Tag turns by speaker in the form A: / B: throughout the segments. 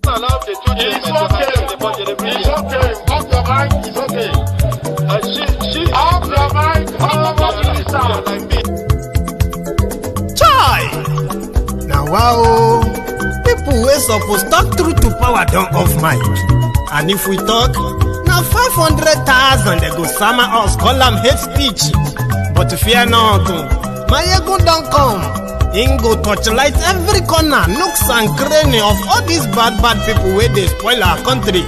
A: allowed the two
B: It's okay. It's okay. Off your mind. It's okay. Off your mind.
C: Chai! Now wow, people wey suppose talk truth to power don't off mic. And if we talk, now 500,000 they go summer us call them hate speech. But fear not, Maiyegun don't come. Him go torchlight every corner, nooks and cranny of all these bad people where they spoil our country.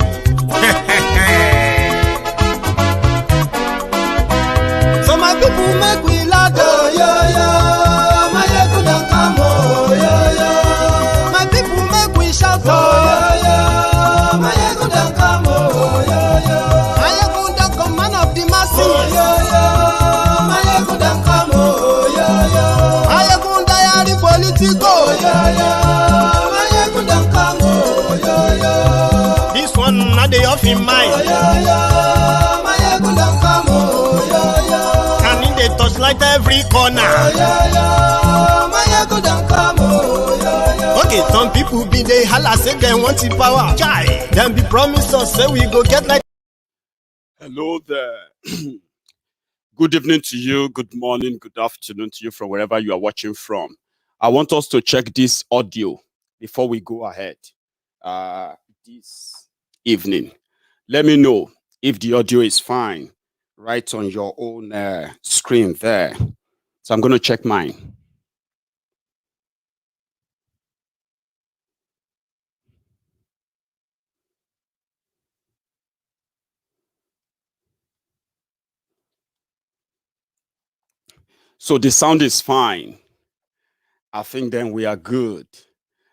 C: So my people make we laugh, oh yo yo. Maiyegun don't come, oh yo yo. My people make we shout, oh yo yo. Maiyegun don't come, oh yo yo. Maiyegun don't come, man of the masses, oh yo yo. Maiyegun don't come, oh yo yo. MaiyegunDiary Politico, oh yo yo. Maiyegun don't come, oh yo yo. This one not the off in mind, oh yo yo. Maiyegun don't come, oh yo yo. And in the touchlight every corner, oh yo yo. Maiyegun don't come, oh yo yo. Okay, some people be they holla say they want the power. Chai, them be promise us say we go get like.
D: Hello there. Good evening to you. Good morning. Good afternoon to you from wherever you are watching from. I want us to check this audio before we go ahead this evening. Let me know if the audio is fine right on your own screen there. So I'm going to check mine. So the sound is fine. I think then we are good.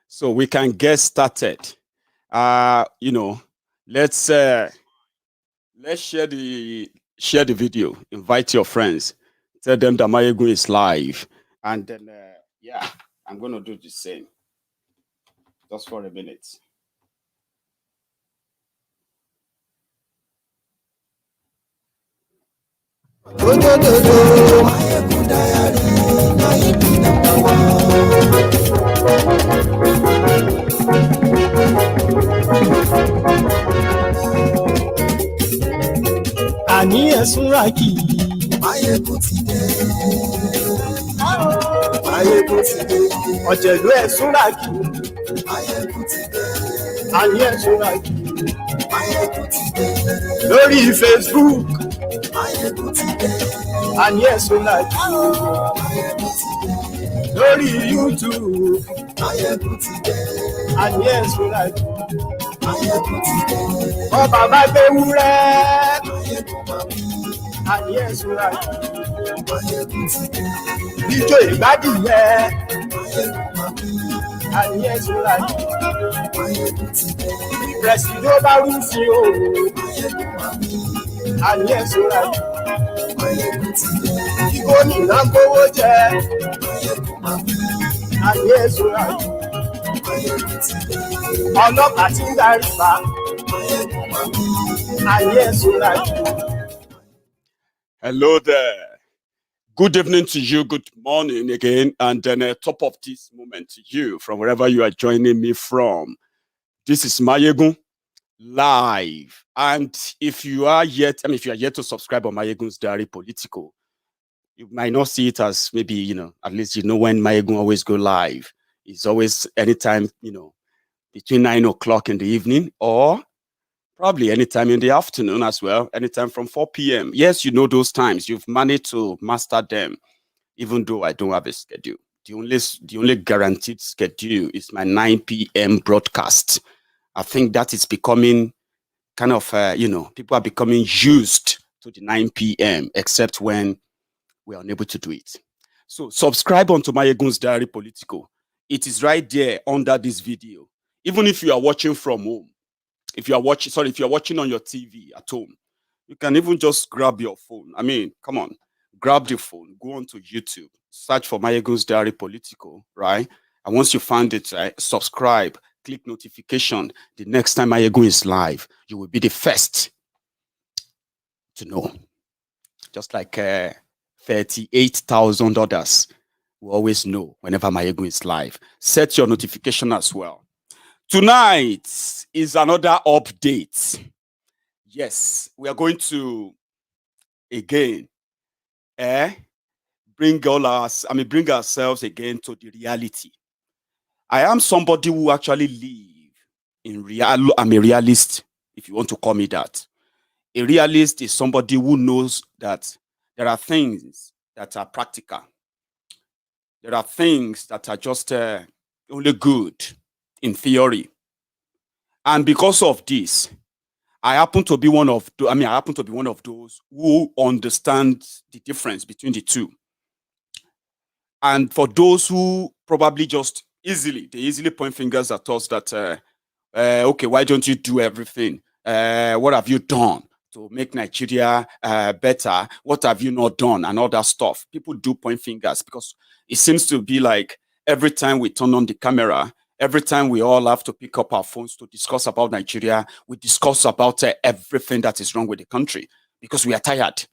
D: So we can get started. Let's share the video. Invite your friends. Tell them that Maiyegun is live. And then I'm going to do the same. Just for a minute.
C: Àní ẹ̀sùn ràkì.
E: Maiyegun ti dé. Maiyegun ti dé.
C: Ọ̀jẹ̀lú ẹ̀sùn ràkì.
E: Maiyegun ti dé.
C: Àní ẹ̀sùn ràkì.
E: Maiyegun ti dé.
C: Lórí Facebook.
E: Maiyegun ti dé.
C: Àní ẹ̀sùn ràkì.
E: Maiyegun ti dé.
C: Lórí YouTube.
E: Maiyegun ti dé.
C: Àní ẹ̀sùn ràkì.
E: Maiyegun ti dé.
C: Ọba bá gbé wúrẹ́.
E: Maiyegun máa wí.
C: Àní ẹ̀sùn ràkì.
E: Maiyegun ti dé.
C: Ijó ìgbádìyẹ.
E: Maiyegun máa wí.
C: Àní ẹ̀sùn ràkì.
E: Maiyegun ti dé.
C: Pẹ̀sìdó bá rúfin o.
E: Maiyegun máa wí.
C: Àní ẹ̀sùn ràkì.
E: Maiyegun ti dé.
C: Gómìnà gbówó jẹ.
E: Maiyegun máa wí.
C: Àní ẹ̀sùn ràkì.
E: Maiyegun ti dé.
C: Ọlọ́pàá tí ń darí bá.
E: Maiyegun máa wí.
C: Àní ẹ̀sùn ràkì.
D: Hello there. Good evening to you. Good morning again. And then top of this moment to you from wherever you are joining me from. This is Maiyegun live. And if you are yet to subscribe on MaiyegunDiary Politico, you might not see it as maybe, at least when Maiyegun always go live. It's always anytime, between 9 o'clock in the evening or probably anytime in the afternoon as well, anytime from 4 p.m. Yes, you know those times. You've managed to master them, even though I don't have a schedule. The only guaranteed schedule is my 9 p.m. broadcast. I think that is becoming kind of, people are becoming used to the 9 p.m. except when we are unable to do it. So subscribe onto MaiyegunDiary Politico. It is right there under this video. Even if you are watching from home, if you are watching on your TV at home, you can even just grab your phone. I mean, come on, grab the phone, go onto YouTube, search for MaiyegunDiary Politico, right? And once you find it, right, subscribe, click notification. The next time Maiyegun is live, you will be the first to know. Just like 38,000 others will always know whenever Maiyegun is live. Set your notification as well. Tonight is another update. Yes, we are going to again bring ourselves again to the reality. I am somebody who actually live in real. I'm a realist, if you want to call me that. A realist is somebody who knows that there are things that are practical. There are things that are just only good in theory. And because of this, I happen to be one of those who understand the difference between the two. And for those who probably just easily point fingers at us that okay, why don't you do everything? What have you done to make Nigeria better? What have you not done? And all that stuff. People do point fingers because it seems to be like every time we turn on the camera, every time we all have to pick up our phones to discuss about Nigeria, we discuss about everything that is wrong with the country because we are tired.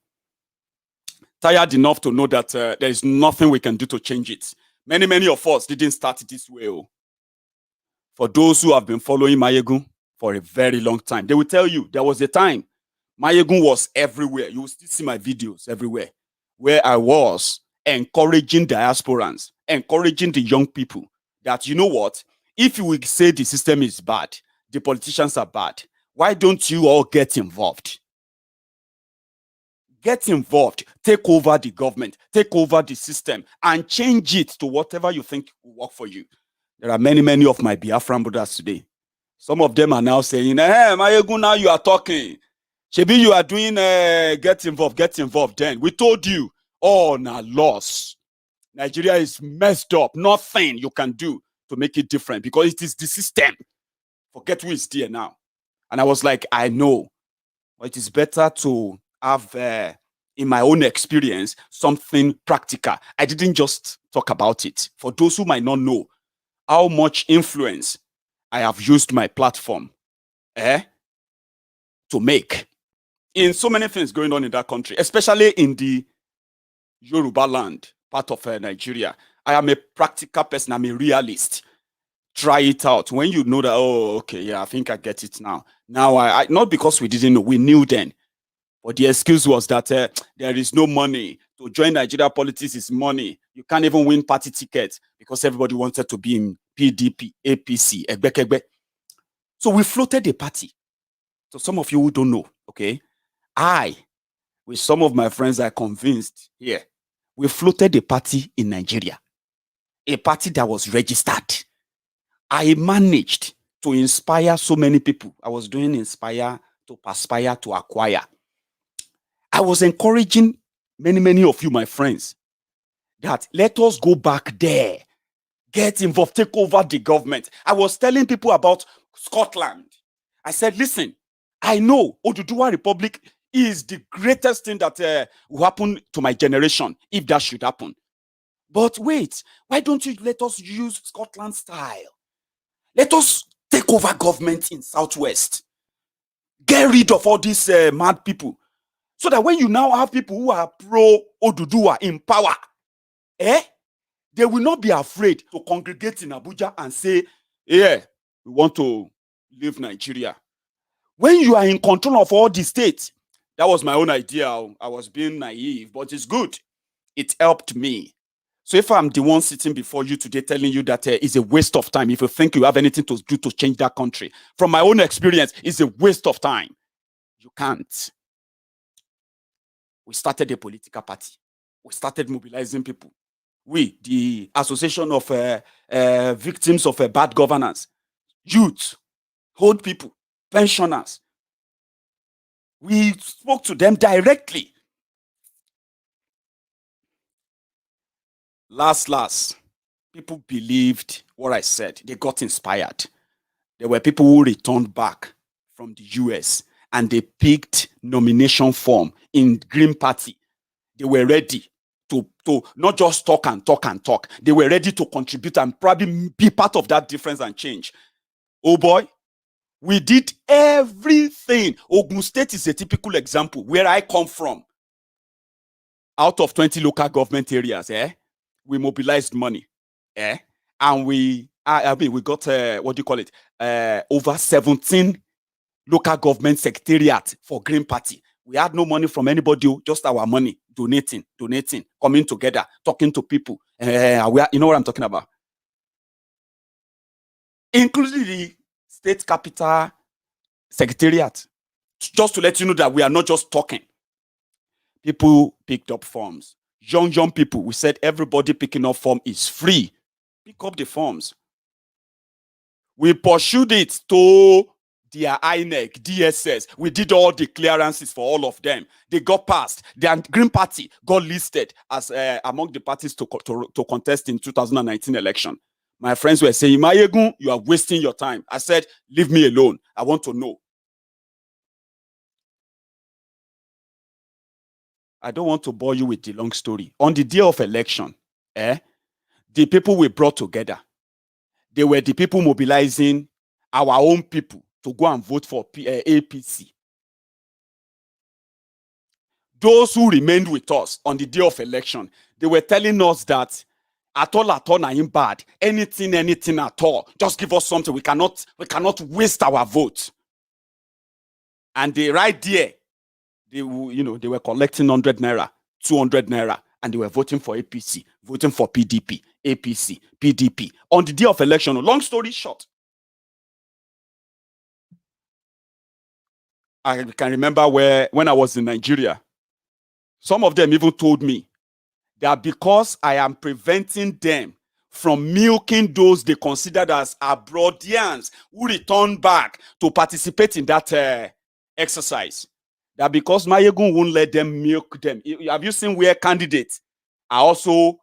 D: Tired enough to know that there is nothing we can do to change it. Many of us didn't start this way. For those who have been following Maiyegun for a very long time, they will tell you there was a time Maiyegun was everywhere. You will still see my videos everywhere where I was encouraging diasporans, encouraging the young people that, you know what, if you will say the system is bad, the politicians are bad, why don't you all get involved? Get involved, take over the government, take over the system, and change it to whatever you think will work for you. There are many of my Biafran brothers today. Some of them are now saying, hey, Maiyegun, now you are talking. Shebi, you are doing get involved then. We told you, oh, now loss. Nigeria is messed up. Nothing you can do to make it different because it is the system. Forget who is there now. And I was like, I know. But it is better to have, in my own experience, something practical. I didn't just talk about it. For those who might not know how much influence I have used my platform to make in so many things going on in that country, especially in the Yoruba land part of Nigeria. I am a practical person. I'm a realist. Try it out. When you know that, oh, okay, yeah, I think I get it now. Now, I not because we didn't know, we knew then. But the excuse was that there is no money. To join Nigeria politics is money. You can't even win party tickets because everybody wanted to be in PDP, APC, Egbe. So we floated a party. So some of you who don't know, okay, I, with some of my friends, are convinced here, we floated a party in Nigeria, a party that was registered. I managed to inspire so many people. I was doing inspire to perspire to acquire. I was encouraging many of you, my friends, that let us go back there, get involved, take over the government. I was telling people about Scotland. I said, listen, I know Oduduwa Republic is the greatest thing that will happen to my generation, if that should happen. But wait, why don't you let us use Scotland style? Let us take over government in Southwest. Get rid of all these mad people. So that when you now have people who are pro-Oduduwa in power, they will not be afraid to congregate in Abuja and say, yeah, we want to leave Nigeria. When you are in control of all the states, that was my own idea. I was being naive, but it's good. It helped me. So if I'm the one sitting before you today telling you that it's a waste of time, if you think you have anything to do to change that country, from my own experience, it's a waste of time. You can't. We started a political party. We started mobilizing people. We, the Association of Victims of Bad Governance, youth, old people, pensioners. We spoke to them directly. Last, people believed what I said. They got inspired. There were people who returned back from the US and they picked nomination form in Green Party. They were ready to not just talk. They were ready to contribute and probably be part of that difference and change. Oh boy, we did everything. Ogun State is a typical example where I come from. Out of 20 local government areas, we mobilized money, and we I mean, we got what do you call it? Over 17 local government secretariat for Green Party. We had no money from anybody, just our money, donating, coming together, talking to people. You know what I'm talking about? Including the state capital secretariat. Just to let you know that we are not just talking. People picked up forms. Young people, we said everybody picking up form is free. Pick up the forms. We pursued it to their INEC, DSS. We did all the clearances for all of them. They got passed. The Green Party got listed as among the parties to contest in 2019 election. My friends were saying, Maiyegun, you are wasting your time. I said, leave me alone. I want to know. I don't want to bore you with the long story. On the day of election, the people we brought together, they were the people mobilizing our own people to go and vote for APC. Those who remained with us on the day of election, they were telling us that at all, na bad. Anything at all. Just give us something. We cannot waste our vote. And they right there, they were collecting 100 naira, 200 naira, and they were voting for APC, voting for PDP, APC, PDP. On the day of election, long story short, I can remember when I was in Nigeria, some of them even told me that because I am preventing them from milking those they considered as abroadians who return back to participate in that exercise, that because Maiyegun won't let them milk them. Have you seen where candidates are also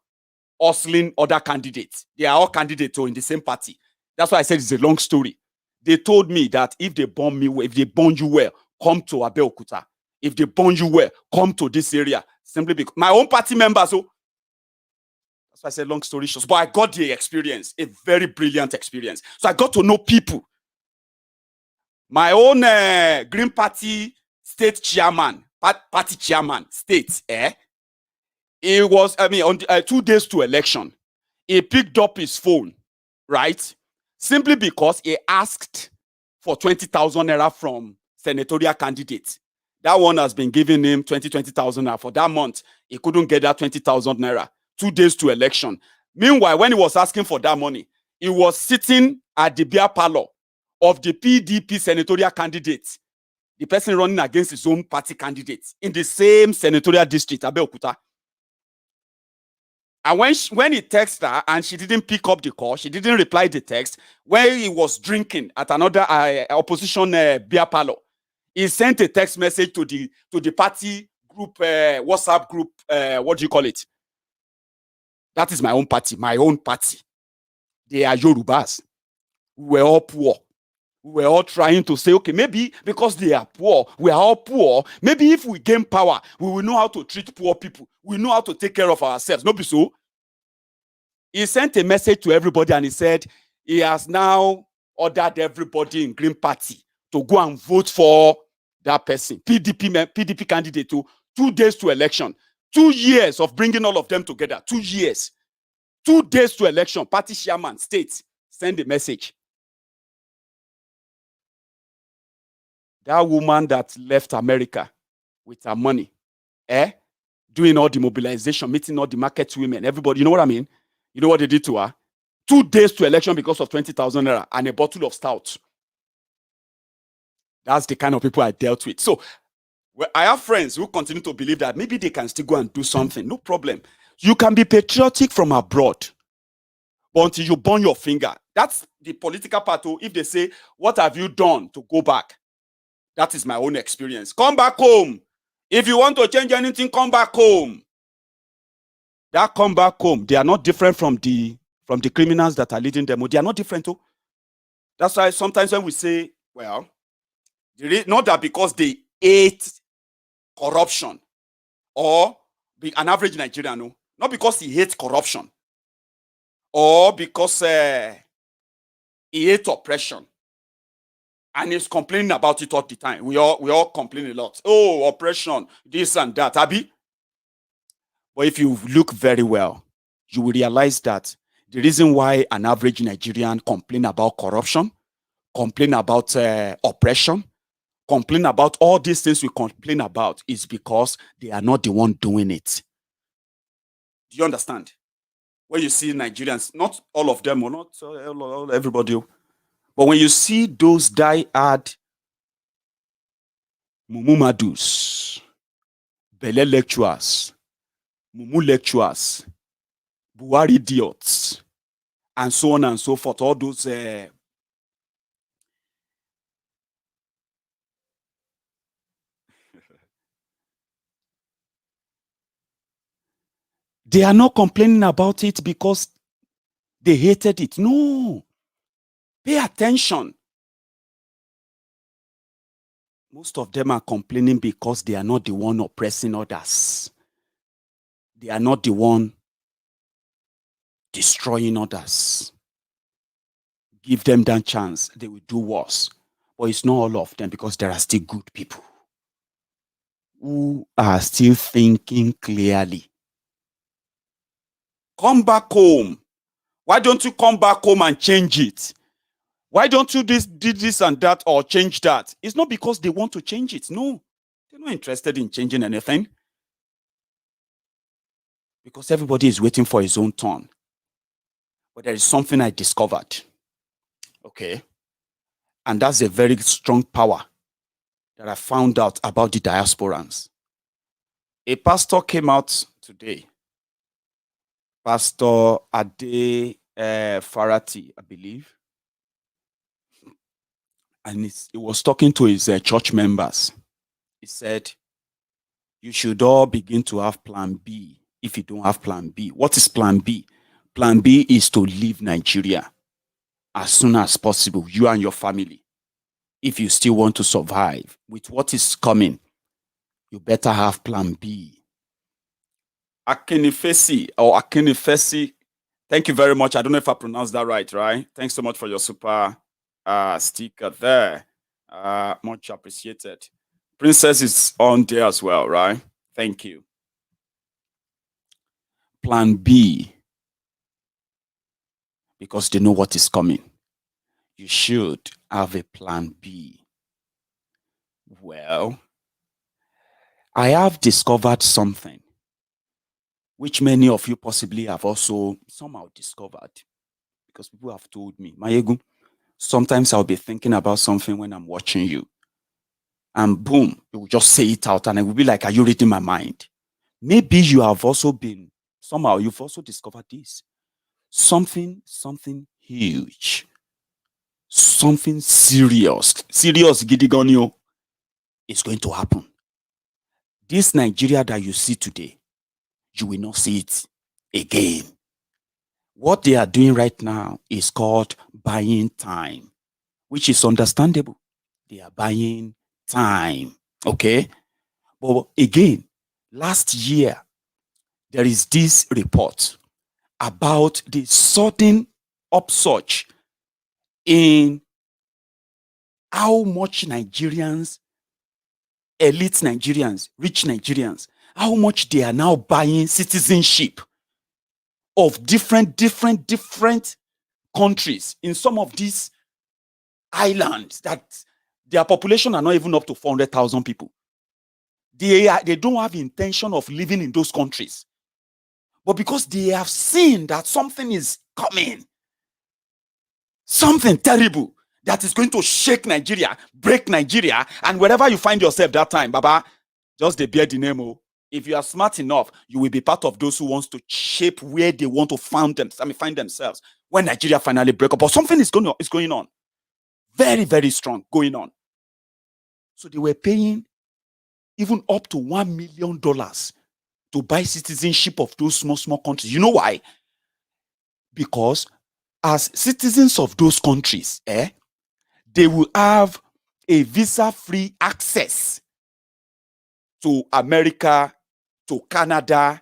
D: hustling other candidates? They are all candidates in the same party. That's why I said it's a long story. They told me that if they burn me well, if they burn you well, come to Abeokuta. If they burn you well, come to this area. Simply because my own party members. So that's why I said long story short. But I got the experience, a very brilliant experience. So I got to know people. My own Green Party state chairman, party chairman, state, it was, on 2 days to election, he picked up his phone, right? Simply because he asked for 20,000 naira from senatorial candidates. That one has been giving him 20,000 naira for that month. He couldn't get that 20,000 naira. 2 days to election. Meanwhile, when he was asking for that money, he was sitting at the beer parlor of the PDP senatorial candidate, the person running against his own party candidate in the same senatorial district, Abeokuta. And when he texted her and she didn't pick up the call, she didn't reply the text, when he was drinking at another opposition beer parlor, he sent a text message to the party group, WhatsApp group, what do you call it? That is my own party. They are Yorubas. We were all poor. We were all trying to say, okay, maybe because they are poor, we are all poor. Maybe if we gain power, we will know how to treat poor people. We know how to take care of ourselves. Not be so. He sent a message to everybody and he said he has now ordered everybody in Green Party to go and vote for that person, PDP candidate, to 2 days to election. 2 years of bringing all of them together. 2 years. 2 days to election. Party chairman, state, send a message. That woman that left America with her money, doing all the mobilization, meeting all the market women, everybody, you know what I mean? You know what they did to her? 2 days to election because of 20,000 naira and a bottle of stout. That's the kind of people I dealt with. So I have friends who continue to believe that maybe they can still go and do something. No problem. You can be patriotic from abroad, but until you burn your finger. That's the political part. If they say, what have you done to go back? That is my own experience. Come back home. If you want to change anything, come back home. That come back home, they are not different from the criminals that are leading them. They are not different too. That's why sometimes when we say, well, not that because they hate corruption or an average Nigerian, no, not because he hates corruption or because he hates oppression and he's complaining about it all the time. We all complain a lot. Oh, oppression, this and that, Abi. But if you look very well, you will realize that The reason why an average Nigerian complain about corruption, complain about oppression, complain about all these things we complain about is because they are not the one doing it. Do you understand? When you see Nigerians, not all of them, or not everybody, but when you see those die-hard Mumu Madus, Bele lecturers, Mumu lecturers, Buhari idiots, and so on and so forth, all those they are not complaining about it because they hated it. No. Pay attention. Most of them are complaining because they are not the one oppressing others. They are not the one destroying others. Give them that chance, they will do worse. But it's not all of them, because there are still good people who are still thinking clearly. Come back home. Why don't you come back home and change it? Why don't you do this and that or change that? It's not because they want to change it. No, they're not interested in changing anything. Because everybody is waiting for his own turn. But there is something I discovered. Okay. And that's a very strong power that I found out about the diasporans. A pastor came out today. Pastor Adefarasin, I believe. And he was talking to his church members. He said, you should all begin to have plan B if you don't have plan B. What is plan B? Plan B is to leave Nigeria as soon as possible, you and your family. If you still want to survive with what is coming, you better have plan B. Akinifesi, thank you very much. I don't know if I pronounced that right? Thanks so much for your super sticker there. Much appreciated. Princess is on there as well, right? Thank you. Plan B. Because they know what is coming. You should have a plan B. Well, I have discovered something which many of you possibly have also somehow discovered, because people have told me, Maiyegun, sometimes I'll be thinking about something when I'm watching you, and boom, you will just say it out, and I will be like, are you reading my mind? Maybe you have also been, somehow you've also discovered this. Something huge, something serious gidigonio is going to happen. This Nigeria that you see today, you will not see it again. What they are doing right now is called buying time, which is understandable. They are buying time, okay? But again, last year, there is this report about the sudden upsurge in how much Nigerians, elite Nigerians, rich Nigerians, how much they are now buying citizenship of different countries in some of these islands that their population are not even up to 400,000 people. They don't have intention of living in those countries. But because they have seen that something is coming, something terrible that is going to shake Nigeria, break Nigeria, and wherever you find yourself that time, Baba, just bear the name. If you are smart enough, you will be part of those who wants to shape where they want to find themselves when Nigeria finally break up. But something is going on. Very, very strong going on. So they were paying even up to $1 million to buy citizenship of those small countries. You know why? Because as citizens of those countries, they will have a visa-free access to America, to Canada,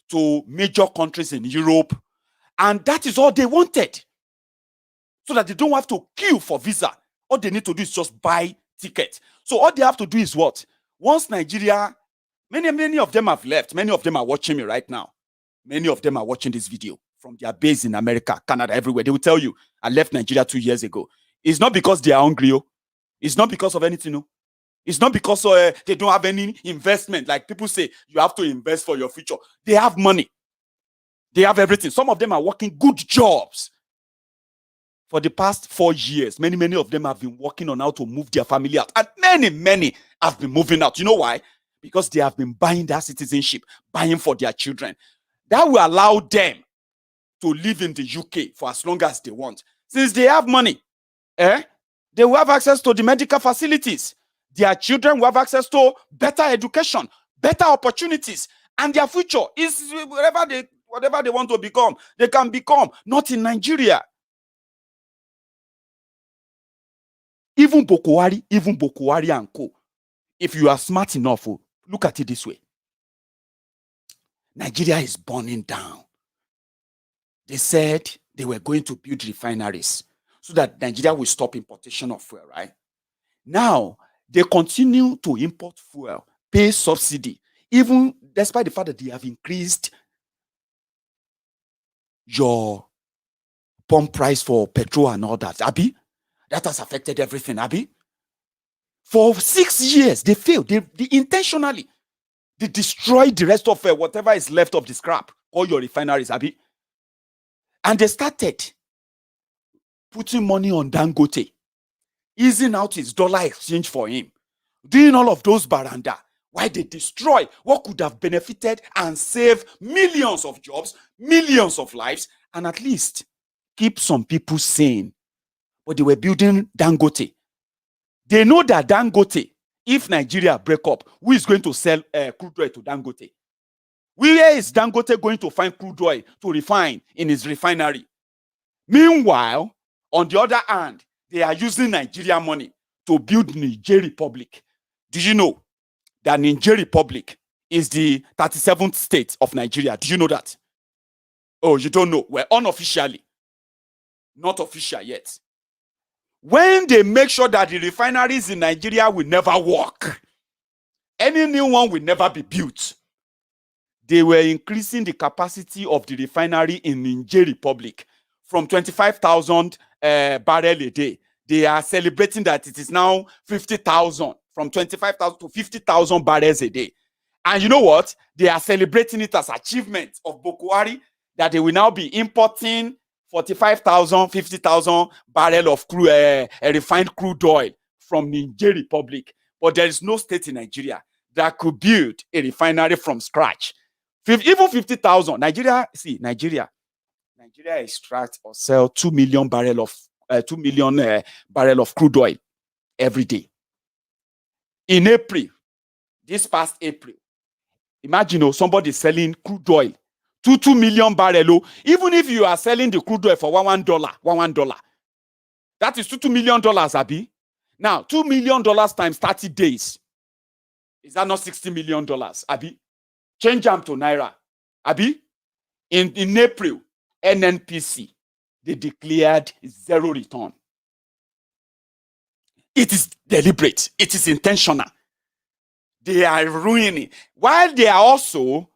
D: to major countries in Europe. And that is all they wanted. So that they don't have to queue for visa. All they need to do is just buy tickets. So all they have to do is what? Once Nigeria, many of them have left. Many of them are watching me right now. Many of them are watching this video from their base in America, Canada, everywhere. They will tell you, I left Nigeria 2 years ago. It's not because they are hungry. Oh. It's not because of anything. No. It's not because they don't have any investment. Like people say, you have to invest for your future. They have money. They have everything. Some of them are working good jobs. For the past 4 years, many of them have been working on how to move their family out. And many have been moving out. You know why? Because they have been buying their citizenship, buying for their children. That will allow them to live in the UK for as long as they want. Since they have money, they will have access to the medical facilities. Their children will have access to better education, better opportunities, and their future is whatever they want to become, they can become. Not in Nigeria. Even Boko Haram and co. If you are smart enough, look at it this way. Nigeria is burning down. They said they were going to build refineries so that Nigeria will stop importation of fuel, right? Now, they continue to import fuel, pay subsidy, even despite the fact that they have increased your pump price for petrol and all that. Abi, that has affected everything, Abi. For 6 years, they failed. They intentionally, they destroyed the rest of whatever is left of the scrap, all your refineries, Abi. And they started putting money on Dangote, easing out his dollar exchange for him, doing all of those baranda. Why they destroy what could have benefited and saved millions of jobs, millions of lives, and at least keep some people sane. But they were building Dangote. They know that Dangote, if Nigeria break up, who is going to sell crude oil to Dangote? Where is Dangote going to find crude oil to refine in his refinery? Meanwhile, on the other hand, they are using Nigerian money to build Niger Republic. Did you know that Niger Republic is the 37th state of Nigeria? Did you know that? Oh, you don't know. Well, unofficially. Not official yet. When they make sure that the refineries in Nigeria will never work, any new one will never be built, they were increasing the capacity of the refinery in Niger Republic from 25,000 barrels a day. They are celebrating that it is now 50,000, from 25,000 to 50,000 barrels a day. And you know what? They are celebrating it as achievement of Boko Haram, that they will now be importing 45,000, 50,000 barrels of refined crude oil from Niger Republic. But there is no state in Nigeria that could build a refinery from scratch. Even 50,000. Nigeria extracts or sell 2 million barrels of crude oil every day. In April, this past April, imagine somebody selling crude oil 2 million barrels. Even if you are selling the crude oil for $1, that is $2 million, Abi. Now, $2 million times 30 days. Is that not $60 million, Abi? Change them to Naira. Abi, in April, NNPC, they declared zero return. It is deliberate. It is intentional. They are ruining. While they are also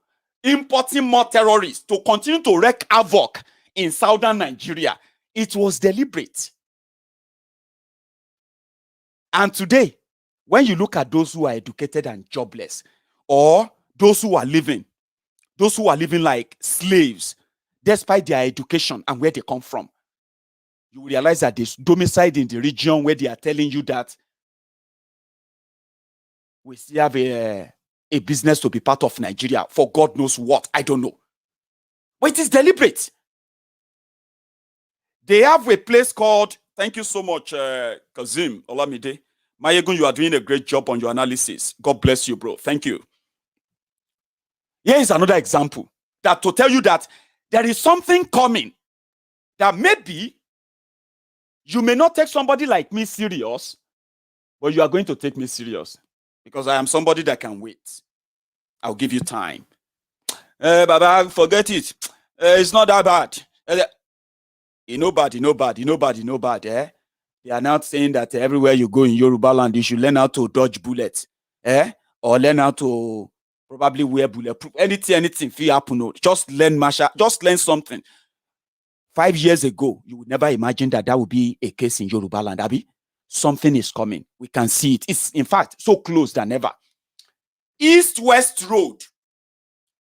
D: importing more terrorists to continue to wreak havoc in southern Nigeria. It was deliberate. And today, when you look at those who are educated and jobless, or those who are living like slaves, despite their education and where they come from, you will realize that they domiciled in the region where they are telling you that we still have a business to be part of Nigeria for God knows what. I don't know. But it is deliberate. They have a place called, thank you so much, Kazim Olamide. Maiyegun, you are doing a great job on your analysis. God bless you, bro. Thank you. Here is another example that to tell you that there is something coming that maybe you may not take somebody like me serious, but you are going to take me serious because I am somebody that can wait. I'll give you time. Baba, forget it. It's not that bad. Nobody. They are now saying that everywhere you go in Yoruba land, you should learn how to dodge bullets. Or learn how to probably wear bulletproof. Anything, if you happen. Just learn martial. Just learn something. 5 years ago, you would never imagine that would be a case in Yoruba land, Abi. Something is coming. We can see it. It's, in fact, so close than ever. East-West Road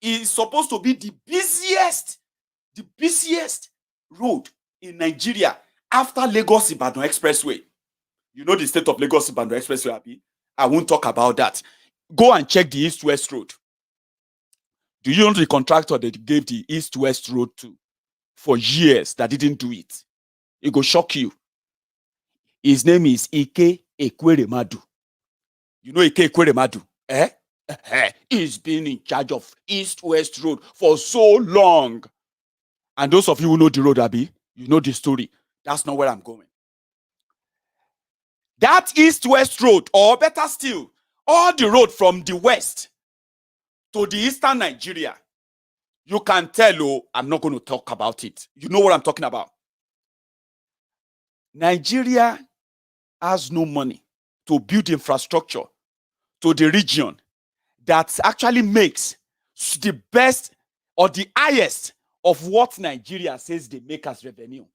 D: is supposed to be the busiest road in Nigeria after Lagos-Ibadan Expressway. You know the state of Lagos-Ibadan Expressway, Abi? I won't talk about that. Go and check the East-West Road. Do you know the contractor that gave the East-West Road to for years that didn't do it? It will shock you. His name is Ike Ekweremadu. You know Ike Ekweremadu? He's been in charge of East-West Road for so long. And those of you who know the road, Abi, you know the story. That's not where I'm going. That East-West Road, or better still, all the road from the west to the eastern Nigeria, you can tell, oh, I'm not going to talk about it. You know what I'm talking about. Nigeria has no money to build infrastructure to the region that actually makes the best or the highest of what Nigeria says they make as revenue.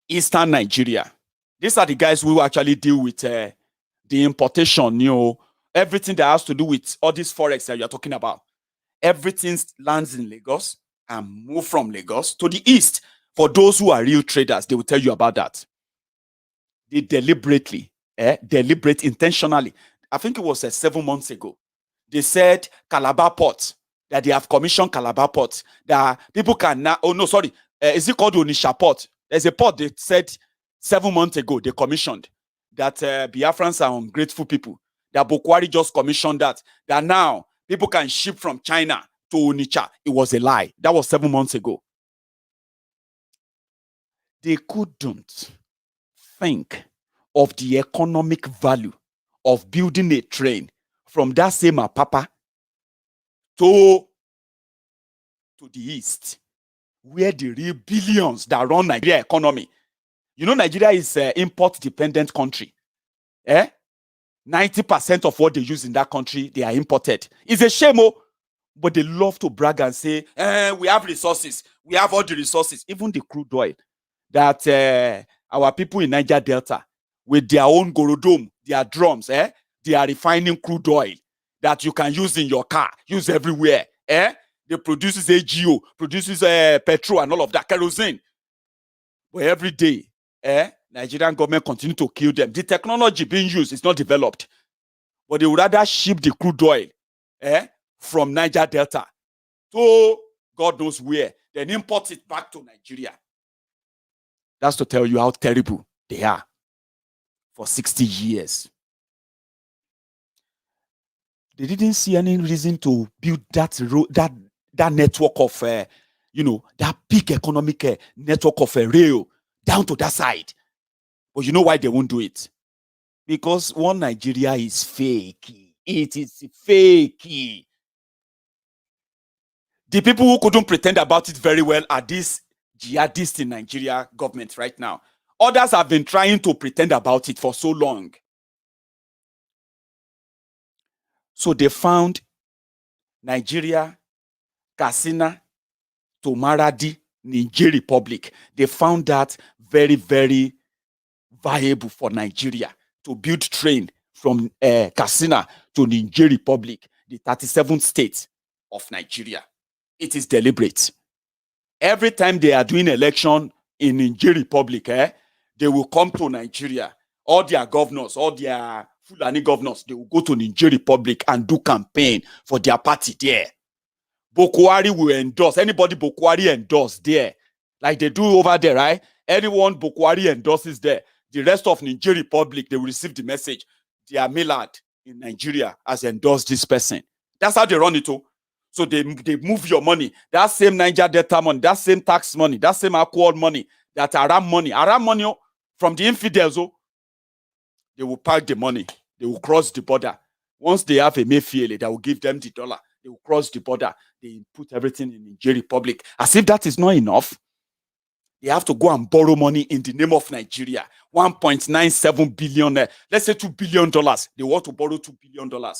D: Eastern Nigeria. These are the guys who actually deal with the importation, you know, everything that has to do with all these forex that you're talking about. Everything lands in Lagos and move from Lagos to the east. For those who are real traders, they will tell you about that. They deliberately, intentionally, I think it was 7 months ago, they said Calabar Port, that they have commissioned Calabar Port, that people can now, is it called Onisha Port? There's a port they said 7 months ago they commissioned, that Biafrans are ungrateful people, that Boko Haram just commissioned that now people can ship from China to Onitsha. It was a lie. That was 7 months ago. They couldn't think of the economic value of building a train from that same Apapa to the east, where the real billions that run Nigeria economy. You know, Nigeria is an import-dependent country. 90% of what they use in that country, they are imported. It's a shame, but they love to brag and say, we have resources. We have all the resources. Even the crude oil that our people in Niger Delta, with their own gorodom, their drums, they are refining crude oil that you can use in your car, use everywhere. They produces AGO, produces petrol and all of that, kerosene. But every day, Nigerian government continue to kill them. The technology being used is not developed. But they would rather ship the crude oil from Niger Delta to God knows where, then import it back to Nigeria. That's to tell you how terrible they are for 60 years. They didn't see any reason to build that network of, that big economic network of rail down to that side. But you know why they won't do it? Because one Nigeria is fake. It is fake. The people who couldn't pretend about it very well are these jihadists in Nigeria government right now. Others have been trying to pretend about it for so long. So they found Nigeria, Katsina, to Maradi, Niger Republic. They found that very, very viable for Nigeria to build train from Katsina to Niger Republic, the 37th state of Nigeria. It is deliberate. Every time they are doing election in Niger Republic, they will come to Nigeria. All their governors, all their Fulani governors, they will go to Niger Republic and do campaign for their party there. Boko Haram will endorse anybody Boko Haram endorse there, like they do over there, right? Anyone Boko Haram endorses there, the rest of Niger Republic, they will receive the message. Their Millard in Nigeria has endorsed this person. That's how they run it. So they move your money, that same Niger Delta money, that same tax money, that same alcohol money, that Aram money from the infidels. They will pack the money. They will cross the border. Once they have a Mayfield, they will give them the dollar. They will cross the border. They put everything in Niger Republic. As if that is not enough, they have to go and borrow money in the name of Nigeria. 1.97 billion, let's say $2 billion. They want to borrow $2 billion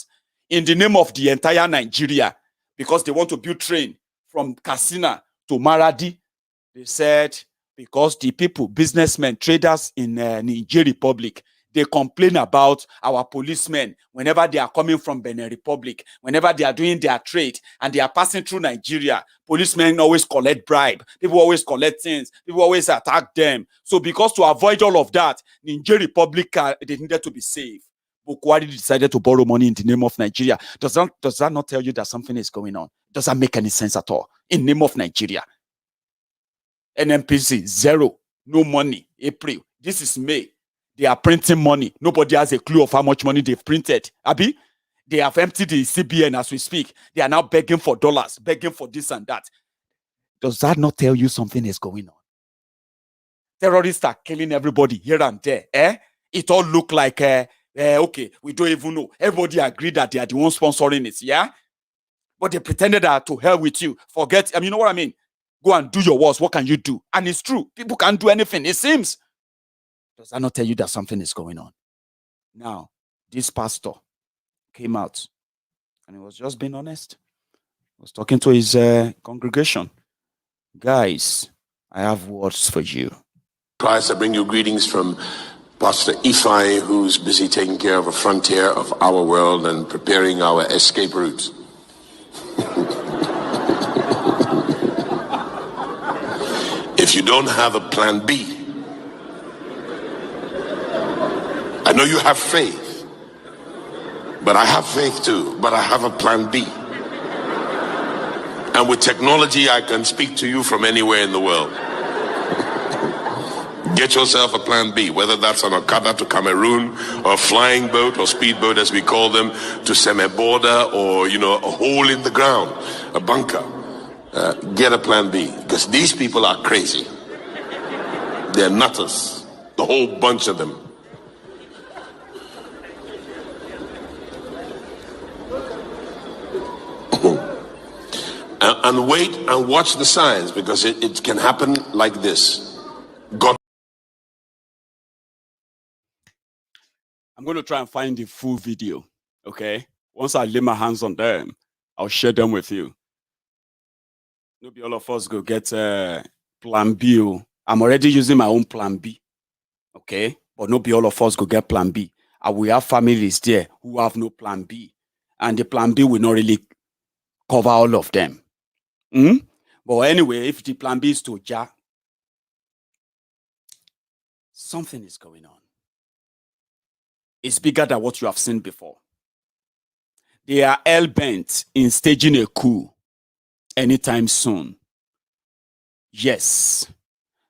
D: in the name of the entire Nigeria because they want to build train from Katsina to Maradi They said because the people, businessmen, traders in Niger Republic, they complain about our policemen whenever they are coming from Benin Republic, whenever they are doing their trade and they are passing through Nigeria. Policemen always collect bribe. People always collect things. People always attack them. So because to avoid all of that, Niger Republic, they needed to be safe. Buhari decided to borrow money in the name of Nigeria. Does that not tell you that something is going on? Does that make any sense at all? In the name of Nigeria. NNPC, zero. No money. April. This is May. They are printing money. Nobody has a clue of how much money they've printed. Abi? They have emptied the CBN as we speak. They are now begging for dollars, begging for this and that. Does that not tell you something is going on? Terrorists are killing everybody here and there. It all look like, okay, we don't even know. Everybody agreed that they are the ones sponsoring it, yeah? But they pretended that to hell with you. Forget, you know what I mean? Go and do your worst. What can you do? And it's true. People can't do anything, it seems. Does that not tell you that something is going on? Now, this pastor came out and he was just being honest. He was talking to his congregation. Guys, I have words for you.
A: Christ, I bring you greetings from Pastor Ifai, who's busy taking care of a frontier of our world and preparing our escape routes. If you don't have a plan B, I know you have faith, but I have faith too, but I have a plan B. And with technology, I can speak to you from anywhere in the world. Get yourself a plan B, whether that's an Okada to Cameroon, or a flying boat or speedboat as we call them, to Seme-Border, or, a hole in the ground, a bunker. Get a plan B, because these people are crazy. They're nutters, the whole bunch of them. And wait and watch the signs, because it can happen like this. God.
D: I'm going to try and find the full video, okay? Once I lay my hands on them, I'll share them with you. Maybe all of us go get plan B. I'm already using my own plan B, okay? But not all of us go get plan B. And we have families there who have no plan B. And the plan B will not really cover all of them. But anyway, if the plan B is to jack, something is going on. It's bigger than what you have seen before. They are hell-bent in staging a coup anytime soon. Yes.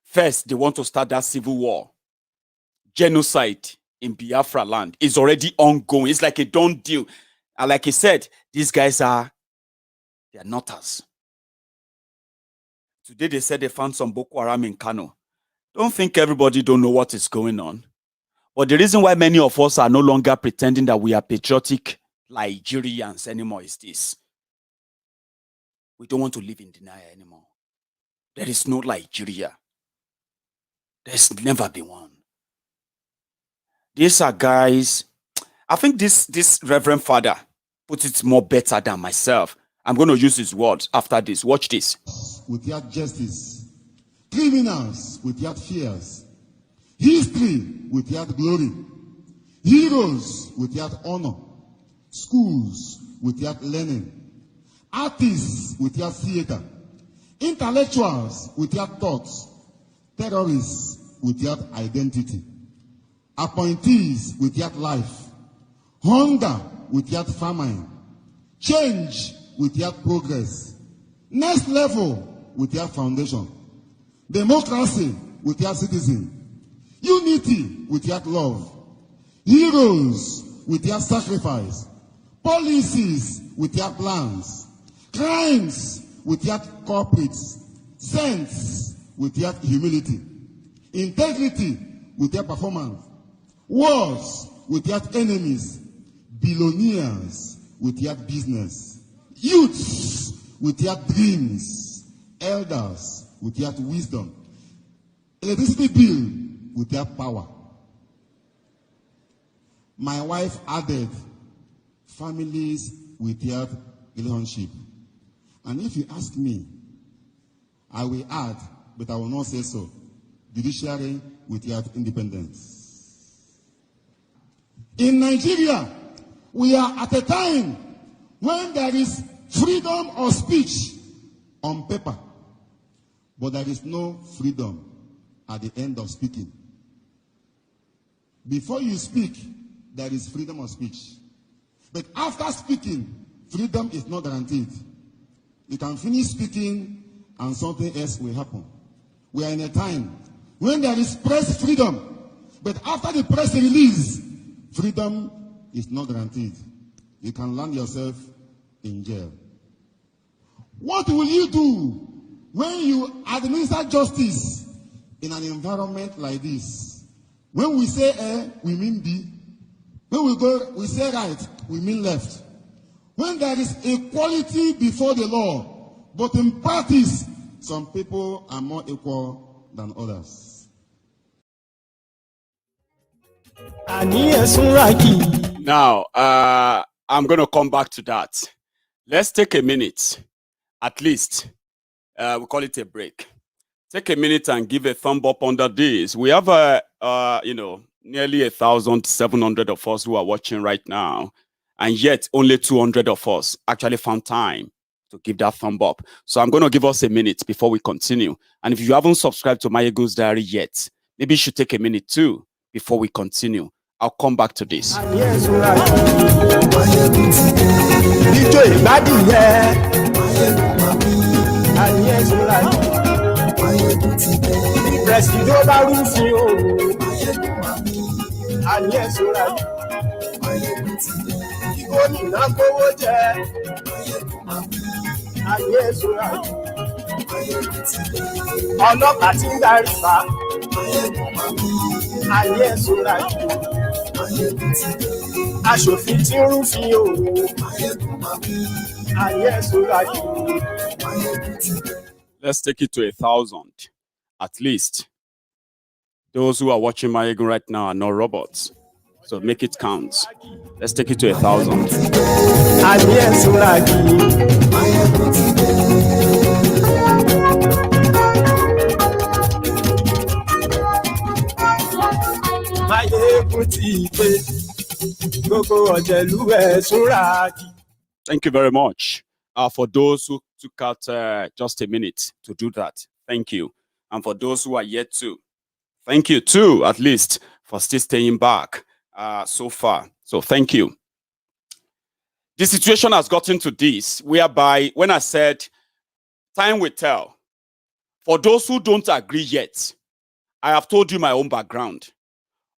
D: First, they want to start that civil war. Genocide in Biafra land is already ongoing. It's like a done deal. And like I said, these guys they're nutters. Today they said they found some Boko Haram in Kano. Don't think everybody don't know what is going on. But the reason why many of us are no longer pretending that we are patriotic Nigerians anymore is this. We don't want to live in denial anymore. There is no Nigeria. There's never been one. These are guys, I think this Reverend Father put it more better than myself. I'm going to use his words after this. Watch this.
F: Without justice, criminals without fears, history without glory, heroes without honor, schools without learning, artists without theater, intellectuals without thoughts, terrorists without identity, appointees without life, hunger without famine, change without progress, next level without foundation, democracy without citizen, unity without love, heroes without sacrifice, policies without plans, crimes without culprits, sense without humility, integrity without performance, wars without enemies, billionaires without business, youths without dreams, elders without wisdom, electricity bill without power. My wife added, families without relationship. And if you ask me, I will add, but I will not say so. Judiciary without independence. In Nigeria, we are at a time when there is freedom of speech on paper, but there is no freedom at the end of speaking. Before you speak, there is freedom of speech. But after speaking, freedom is not guaranteed. You can finish speaking and something else will happen. We are in a time when there is press freedom, but after the press release, freedom is not guaranteed. You can land yourself in jail. What will you do when you administer justice in an environment like this? When we say A, we mean B. When we say right, we mean left. When there is equality before the law, but in practice, some people are more equal than others.
D: Now, I'm going to come back to that. Let's take a minute, at least. We call it a break. Take a minute and give a thumb up under this. We have, nearly 1,700 of us who are watching right now, and yet only 200 of us actually found time to give that thumb up. So I'm going to give us a minute before we continue. And if you haven't subscribed to Maiyegun's Diary yet, maybe you should take a minute too before we continue. I'll come back to this.
G: Ọlọ́pàá tí ń darí fa ayé ìṣúra aṣòfin tí ń rúfin òwò ayé ìṣúra.
D: Let's take it to 1,000 at least. Those who are watching Maiyegun right now are not robots, so make it count. Let's take it to 1,000.
G: Ayé ìṣúra
D: Thank you very much for those who took out just a minute to do that. Thank you. And for those who are yet to, thank you too, at least, for still staying back so far. So thank you. The situation has gotten to this, whereby when I said time will tell, for those who don't agree yet, I have told you my own background.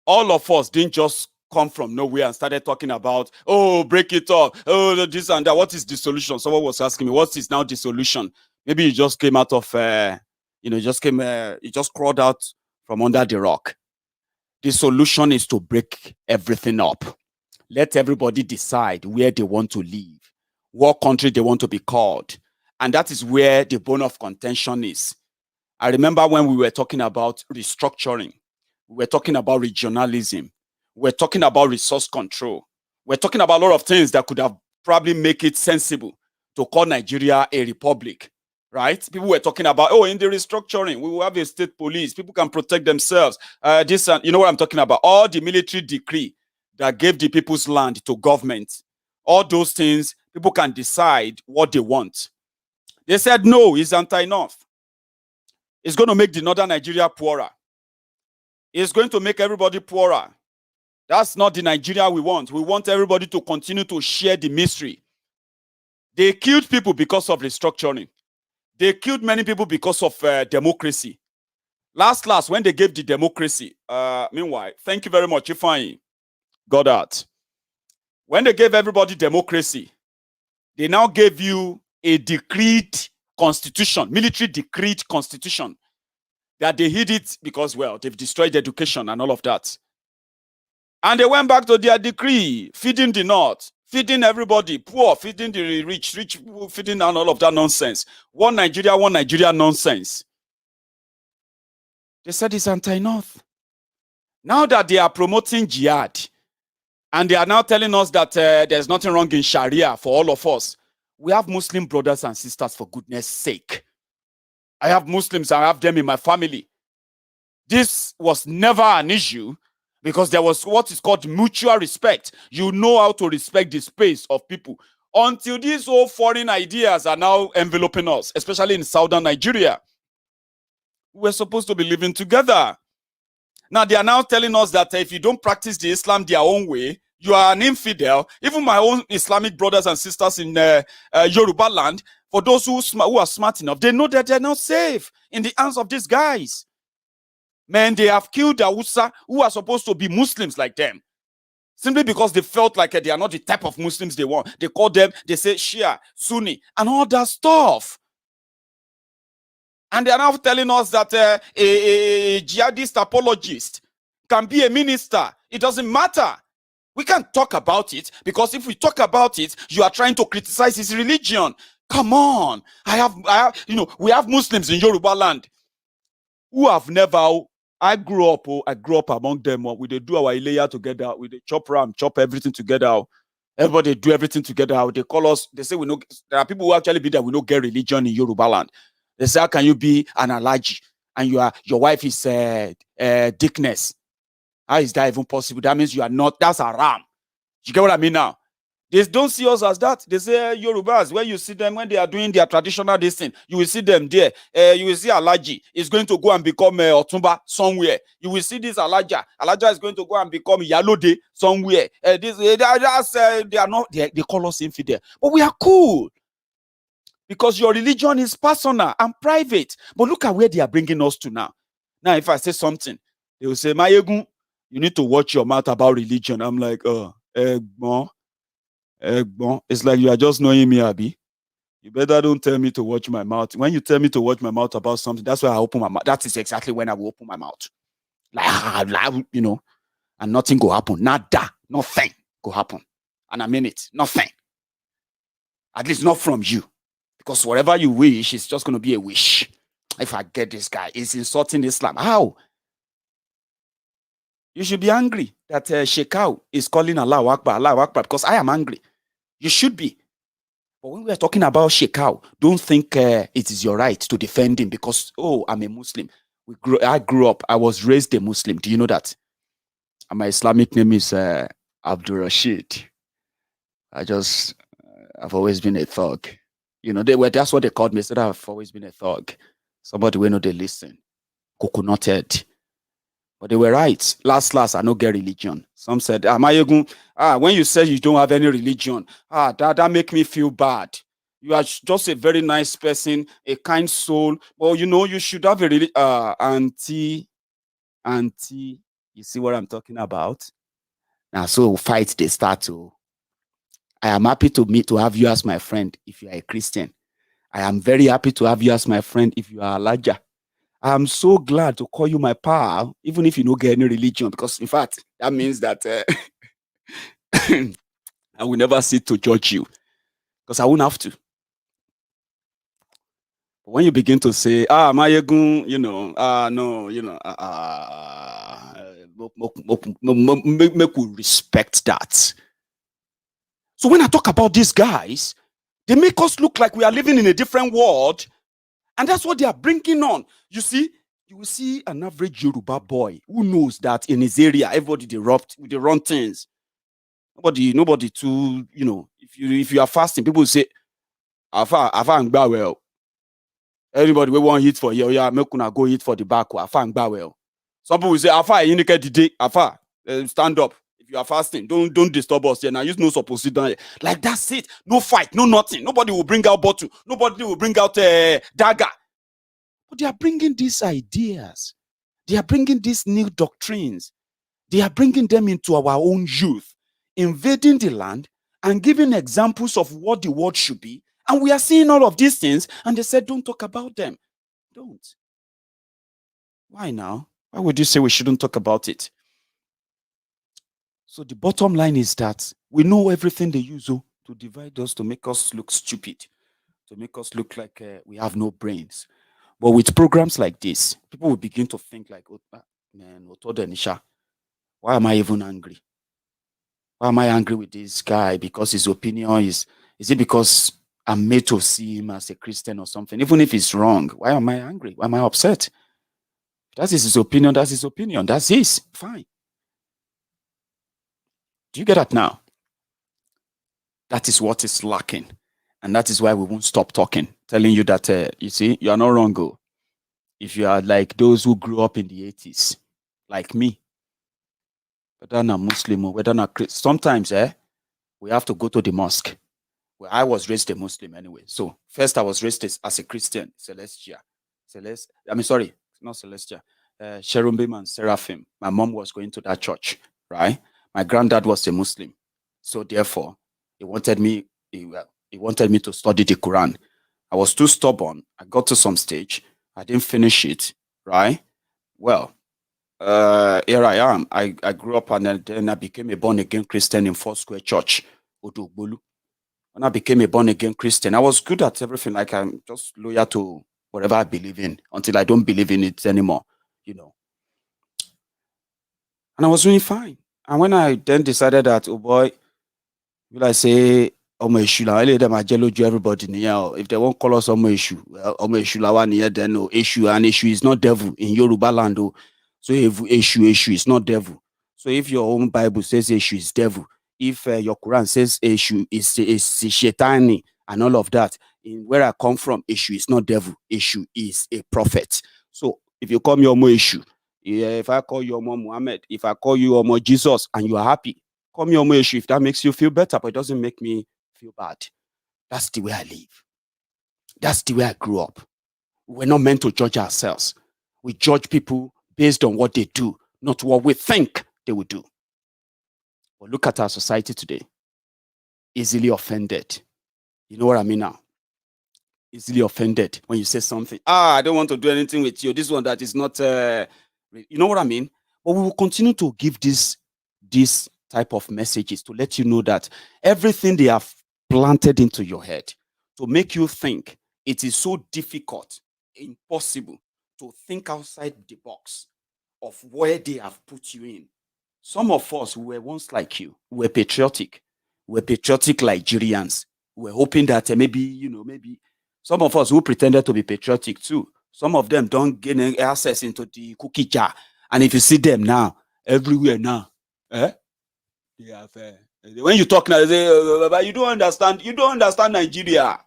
D: All of us didn't just come from nowhere and started talking about, oh, break it up, oh, this and that. What is the solution? Someone was asking me, what is now the solution? Maybe you just came out of, you just crawled out from under the rock. The solution is to break everything up. Let everybody decide where they want to live, what country they want to be called. And that is where the bone of contention is. I remember when we were talking about restructuring, we were talking about regionalism, we were talking about resource control, we're talking about a lot of things that could have probably make it sensible to call Nigeria a republic, right? People were talking about, oh, in the restructuring, we will have a state police, people can protect themselves. This, and you know what I'm talking about? All the military decree that gave the people's land to government, all those things, people can decide what they want. They said, no, it's anti-enough. It's going to make the northern Nigeria poorer. It's going to make everybody poorer. That's not the Nigeria we want. We want everybody to continue to share the mystery. They killed people because of restructuring. They killed many people because of democracy. Last, when they gave the democracy, meanwhile, thank you very much, Ifeanyi. Got that. When they gave everybody democracy, they now gave you a decreed constitution, military decreed constitution, that they hid it because, well, they've destroyed education and all of that. And they went back to their decree, feeding the north, feeding everybody, poor, feeding the rich people, feeding and all of that nonsense. One Nigeria nonsense. They said it's anti-north. Now that they are promoting jihad, and they are now telling us that there's nothing wrong in Sharia for all of us, we have Muslim brothers and sisters, for goodness sake. I have Muslims, I have them in my family. This was never an issue because there was what is called mutual respect. You know how to respect the space of people. Until these old foreign ideas are now enveloping us, especially in southern Nigeria. We're supposed to be living together. Now they are now telling us that if you don't practice the Islam their own way, you are an infidel. Even my own Islamic brothers and sisters in Yoruba land, for those who are smart enough, they know that they're not safe in the hands of these guys. Man, they have killed the Hausa who are supposed to be Muslims like them. Simply because they felt like they are not the type of Muslims they want. They call them, they say Shia, Sunni, and all that stuff. And they are now telling us that a jihadist apologist can be a minister. It doesn't matter. We can't talk about it because if we talk about it, you are trying to criticize his religion. Come on. We have Muslims in Yoruba land who have never. I grew up among them. We they do our Ileya together. We they chop ram, chop everything together. Everybody do everything together. They call us. They say we know. There are people who actually be that we don't get religion in Yoruba land. They say, how can you be an Alhaji and your wife is Dickness? How is that even possible? That means you are not. That's a ram. You get what I mean now? They don't see us as that. They say Yorubas, when you see them, when they are doing their traditional this thing, you will see them there. You will see Alhaji is going to go and become Otumba somewhere. You will see this Alhaja. Alhaja is going to go and become Yalode somewhere. They are not. They call us infidel, but we are cool because your religion is personal and private. But look at where they are bringing us to now. Now, if I say something, they will say, Maiyegun, you need to watch your mouth about religion. I'm like, it's like you are just knowing me, Abi. You better don't tell me to watch my mouth. When you tell me to watch my mouth about something, that's why I open my mouth. That is exactly when I will open my mouth. Like, and nothing go happen. Nada, nothing go happen. And I mean it, nothing. At least not from you. Because whatever you wish is just going to be a wish. If I get this guy, he's insulting Islam. How? You should be angry that Shekau is calling Allah Akbar, because I am angry. You should be. But when we are talking about Shekau, don't think it is your right to defend him because, I'm a Muslim. I grew up, I was raised a Muslim. Do you know that? And my Islamic name is Abdul Rashid. I've always been a thug. That's what they called me. So I've always been a thug. Somebody will know they listen. Coconutted. But they were right. Last, I don't get religion. Some said, Maiyegun, when you say you don't have any religion, that make me feel bad. You are just a very nice person, a kind soul. Well, you should have a religion. Auntie, you see what I'm talking about? Now, so fight they start to. I am happy to have you as my friend if you are a Christian. I am very happy to have you as my friend if you are a Alhaja. I'm so glad to call you my pal, even if you don't get any religion, because in fact, that means that I will never sit to judge you, because I won't have to. But when you begin to say, Maiyegun, make we respect that. So when I talk about these guys, they make us look like we are living in a different world. And that's what they are bringing on. You will see an average Yoruba boy who knows that in his area, everybody they run things. Nobody too, if you are fasting, people will say, Afa and well. Everybody we want hit for here, make una go hit for the back. Afa and well. Some people will say, Afa, you need to get the day. Afa, stand up. If you are fasting, don't disturb us here. Now use no supposed to down here. Like that's it. No fight, no nothing. Nobody will bring out bottle. Nobody will bring out dagger. But they are bringing these ideas. They are bringing these new doctrines. They are bringing them into our own youth, invading the land and giving examples of what the world should be. And we are seeing all of these things. And they said, don't talk about them. Don't. Why now? Why would you say we shouldn't talk about it? So the bottom line is that we know everything they use to divide us, to make us look stupid, to make us look like we have no brains. But with programs like this, people will begin to think like, man, why am I even angry? Why am I angry with this guy? Because his opinion is it because I'm made to see him as a Christian or something. Even if it's wrong, why am I angry? Why am I upset? That is his opinion. That's his opinion. That's his. Fine. Do you get that now? That is what is lacking. And that is why we won't stop talking, telling you that, you see, you are not wrong. Go. If you are like those who grew up in the 80s, like me, whether not Muslim or whether not Christian, sometimes we have to go to the mosque. Well, I was raised a Muslim anyway. So first I was raised as a Christian, Celestia. Sorry, not Celestia. Cherubim and Seraphim. My mom was going to that church, right? My granddad was a Muslim. So therefore, he wanted me to study the Quran. I was too stubborn. I got to some stage. I didn't finish it, right? Well, here I am. I grew up and then I became a born-again Christian in Foursquare Church, Odugbolu. When I became a born-again Christian, I was good at everything. Like, I'm just loyal to whatever I believe in until I don't believe in it anymore, you know. And I was doing fine. And when I then decided that, oh boy, will I say, Omo issue, everybody near. If they won't call us Omo issue, Omo issue, then no issue, and issue is not devil in Yoruba land. So if issue is not devil. So if your own Bible says issue is devil, if your Quran says issue is shaitani and all of that, in where I come from, issue is not devil, issue is a prophet. So if you call me Omo issue, if I call you Omo Muhammad, if I call you Omo Jesus and you are happy, call me Omo issue if that makes you feel better, but it doesn't make me feel bad. That's the way I live. That's the way I grew up. We're not meant to judge ourselves. We judge people based on what they do, not what we think they will do. But look at our society today. Easily offended. You know what I mean now? Easily offended when you say something. I don't want to do anything with you. This one that is not, you know what I mean? But we will continue to give this type of messages to let you know that everything they have planted into your head to make you think it is so difficult, impossible to think outside the box of where they have put you in. Some of us who were once like you, were patriotic. We're patriotic Nigerians. We're hoping that maybe some of us who pretended to be patriotic too. Some of them don't gain access into the cookie jar. And if you see them now, everywhere now, they have, when you talk now, they say, you don't understand Nigeria.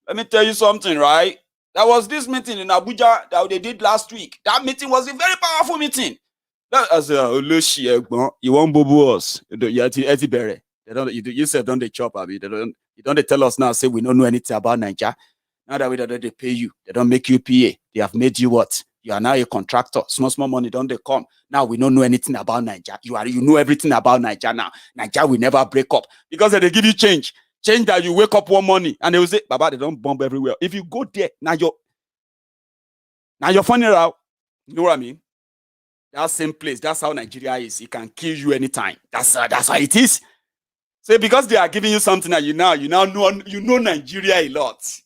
D: Let me tell you something, right? There was this meeting in Abuja that they did last week. That meeting was a very powerful meeting. As you want bobo us. You said don't they chop, Abi? You don't tell us now, say we don't know anything about Nigeria. Now that they pay you, they don't make you PA. They have made you what? You are now a contractor. Small money, don't they come? Now we don't know anything about Nigeria. You know everything about Nigeria now. Nigeria will never break up because they give you change that you wake up one morning and they will say, Baba, they don't bomb everywhere. If you go there, now your funeral, you know what I mean? That same place, that's how Nigeria is. It can kill you anytime. That's how it is. So because they are giving you something that you now know Nigeria a lot.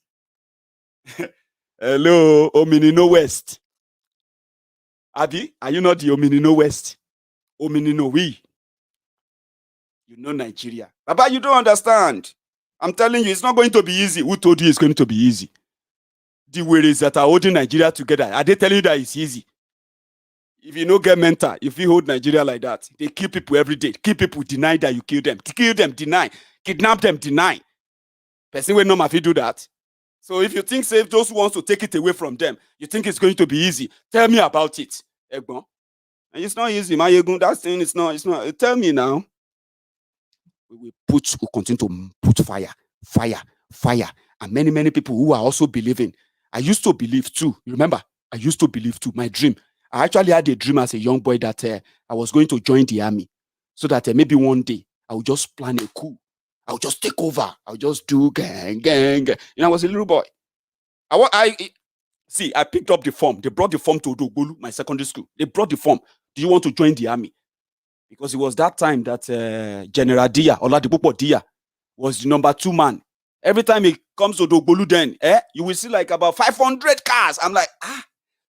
D: Hello, Ominino West. Abi, are you not the Ominino West? Ominino we. You know Nigeria. Baba, you don't understand. I'm telling you, it's not going to be easy. Who told you it's going to be easy? The ways that are holding Nigeria together, are they telling you that it's easy? If you don't get mental, if you hold Nigeria like that, they kill people every day. Kill people, deny that you kill them. Kill them, deny. Kidnap them, deny. Person will not do that. So if you think if those who wants to take it away from them, you think it's going to be easy, tell me about it. Egbon. And it's not easy, Maiyegun. That thing it's not. Tell me now. We continue to put fire. And many people who are also believing. I used to believe too. You remember? I used to believe too. My dream. I actually had a dream as a young boy that I was going to join the army so that maybe one day I would just plan a coup. I would just take over. I would just do gang. I was a little boy. I picked up the form. They brought the form to Odugbolu, my secondary school. They brought the form. Do you want to join the army? Because it was that time that General Dia, Oladipupo Dia, was the number 2 man. Every time he comes to Odugbolu then, you will see like about 500 cars. I'm like,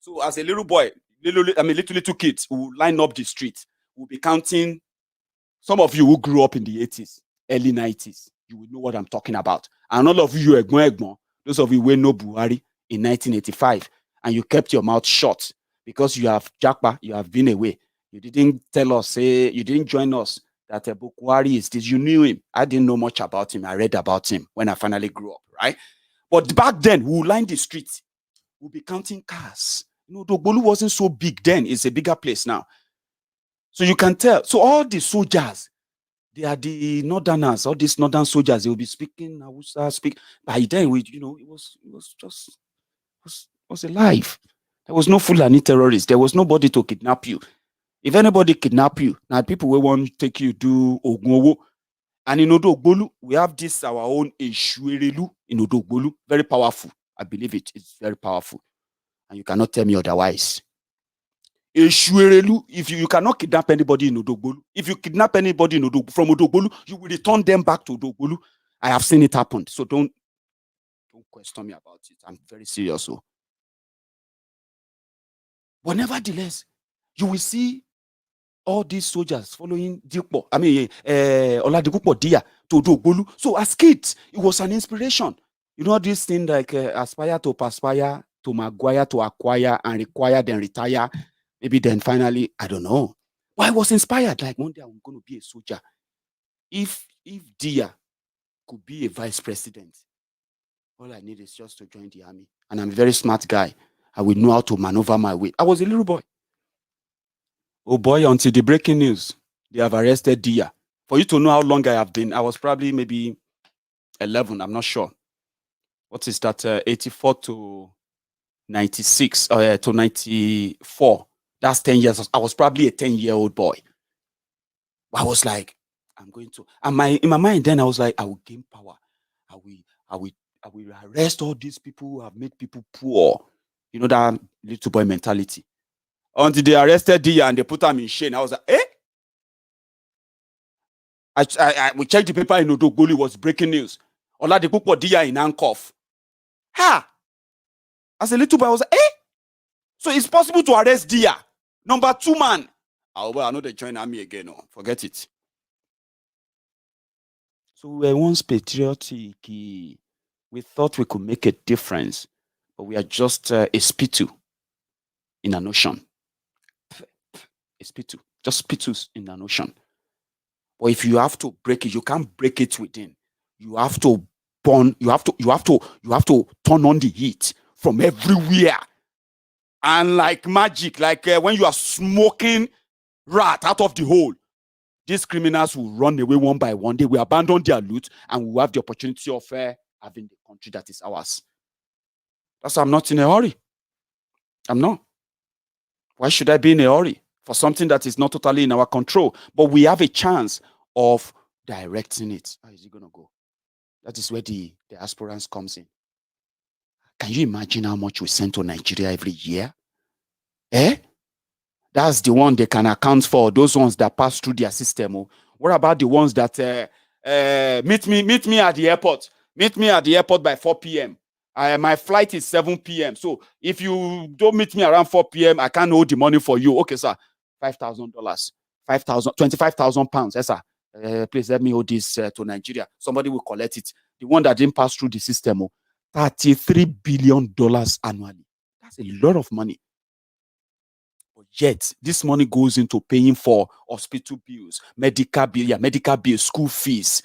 D: So as a little boy, little kids who line up the street, will be counting. Some of you who grew up in the 80s, early 90s, you will know what I'm talking about. And all of you, those of you who know Buhari in 1985, and you kept your mouth shut because you have Jakpa, you have been away. You didn't tell us, you didn't join us that Buhari is this. You knew him. I didn't know much about him. I read about him when I finally grew up, right? But back then, we would line the streets. We'll be counting cars. Dogbolu wasn't so big then. It's a bigger place now. So you can tell. So all the soldiers, they are the northerners, all these northern soldiers, they will be speaking Hausa, by then, it was alive. There was no Fulani terrorists. There was nobody to kidnap you. If anybody kidnap you, now people will want to take you to Ogunwowo. And in Odogbolu, we have this, our own Eshuerelu in Odogbolu. Very powerful. I believe it. It's very powerful. And you cannot tell me otherwise. Eshuerelu, if you cannot kidnap anybody in Odogbolu, if you kidnap anybody from Odogbolu, you will return them back to Odogbolu. I have seen it happen. So don't question me about it. I'm very serious. So. But nevertheless, you will see all these soldiers following Oladipupo Dia to Odogbolu. So as kids, it was an inspiration. You know this thing like aspire to perspire, to maguire, to acquire, and require, then retire. Maybe then finally, I don't know. But I was inspired. Like one day I'm going to be a soldier. If Dia could be a vice president, all I need is just to join the army. And I'm a very smart guy. I will know how to maneuver my way. I was a little boy. Oh boy, until the breaking news, they have arrested Dia. For you to know how long I have been, I was probably maybe 11, I'm not sure. What is that? 84 to 96, to 94. That's 10 years. I was probably a 10-year-old boy. I was like, I'm going to. And in my mind then, I was like, I will gain power. I will arrest all these people who have made people poor. You know that little boy mentality. Until they arrested Dia and they put him in chain, I was like, we checked the paper in Odogbolu, it was breaking news. Oladipupo Dia in handcuff. Ha! As a little boy, I was like, so it's possible to arrest Dia. Number 2 man. Oh, well, I know they join army again. No, forget it. So we were once patriotic. We thought we could make a difference, but we are just a spittle in an ocean. A spittle, just spittles in an ocean. But if you have to break it, you can't break it within. You have to burn. You have to turn on the heat from everywhere. And like magic, like when you are smoking rat out of the hole, these criminals will run away one by one. They will abandon their loot and we will have the opportunity of having the country that is ours. That's why I'm not in a hurry. I'm not. Why should I be in a hurry for something that is not totally in our control? But we have a chance of directing it. How is it going to go? That is where the diasporans comes in. Can you imagine how much we send to Nigeria every year? That's the one they can account for, those ones that pass through their system. Oh. What about the ones that meet me at the airport? Meet me at the airport by 4 p.m. My flight is 7 p.m. So if you don't meet me around 4 p.m., I can't hold the money for you. Okay, sir. $5,000. 25,000 pounds. Yes, sir. Please let me hold this to Nigeria. Somebody will collect it. The one that didn't pass through the system. Oh. $33 billion annually. That's a lot of money. But yet, this money goes into paying for hospital bills, medical bills, school fees,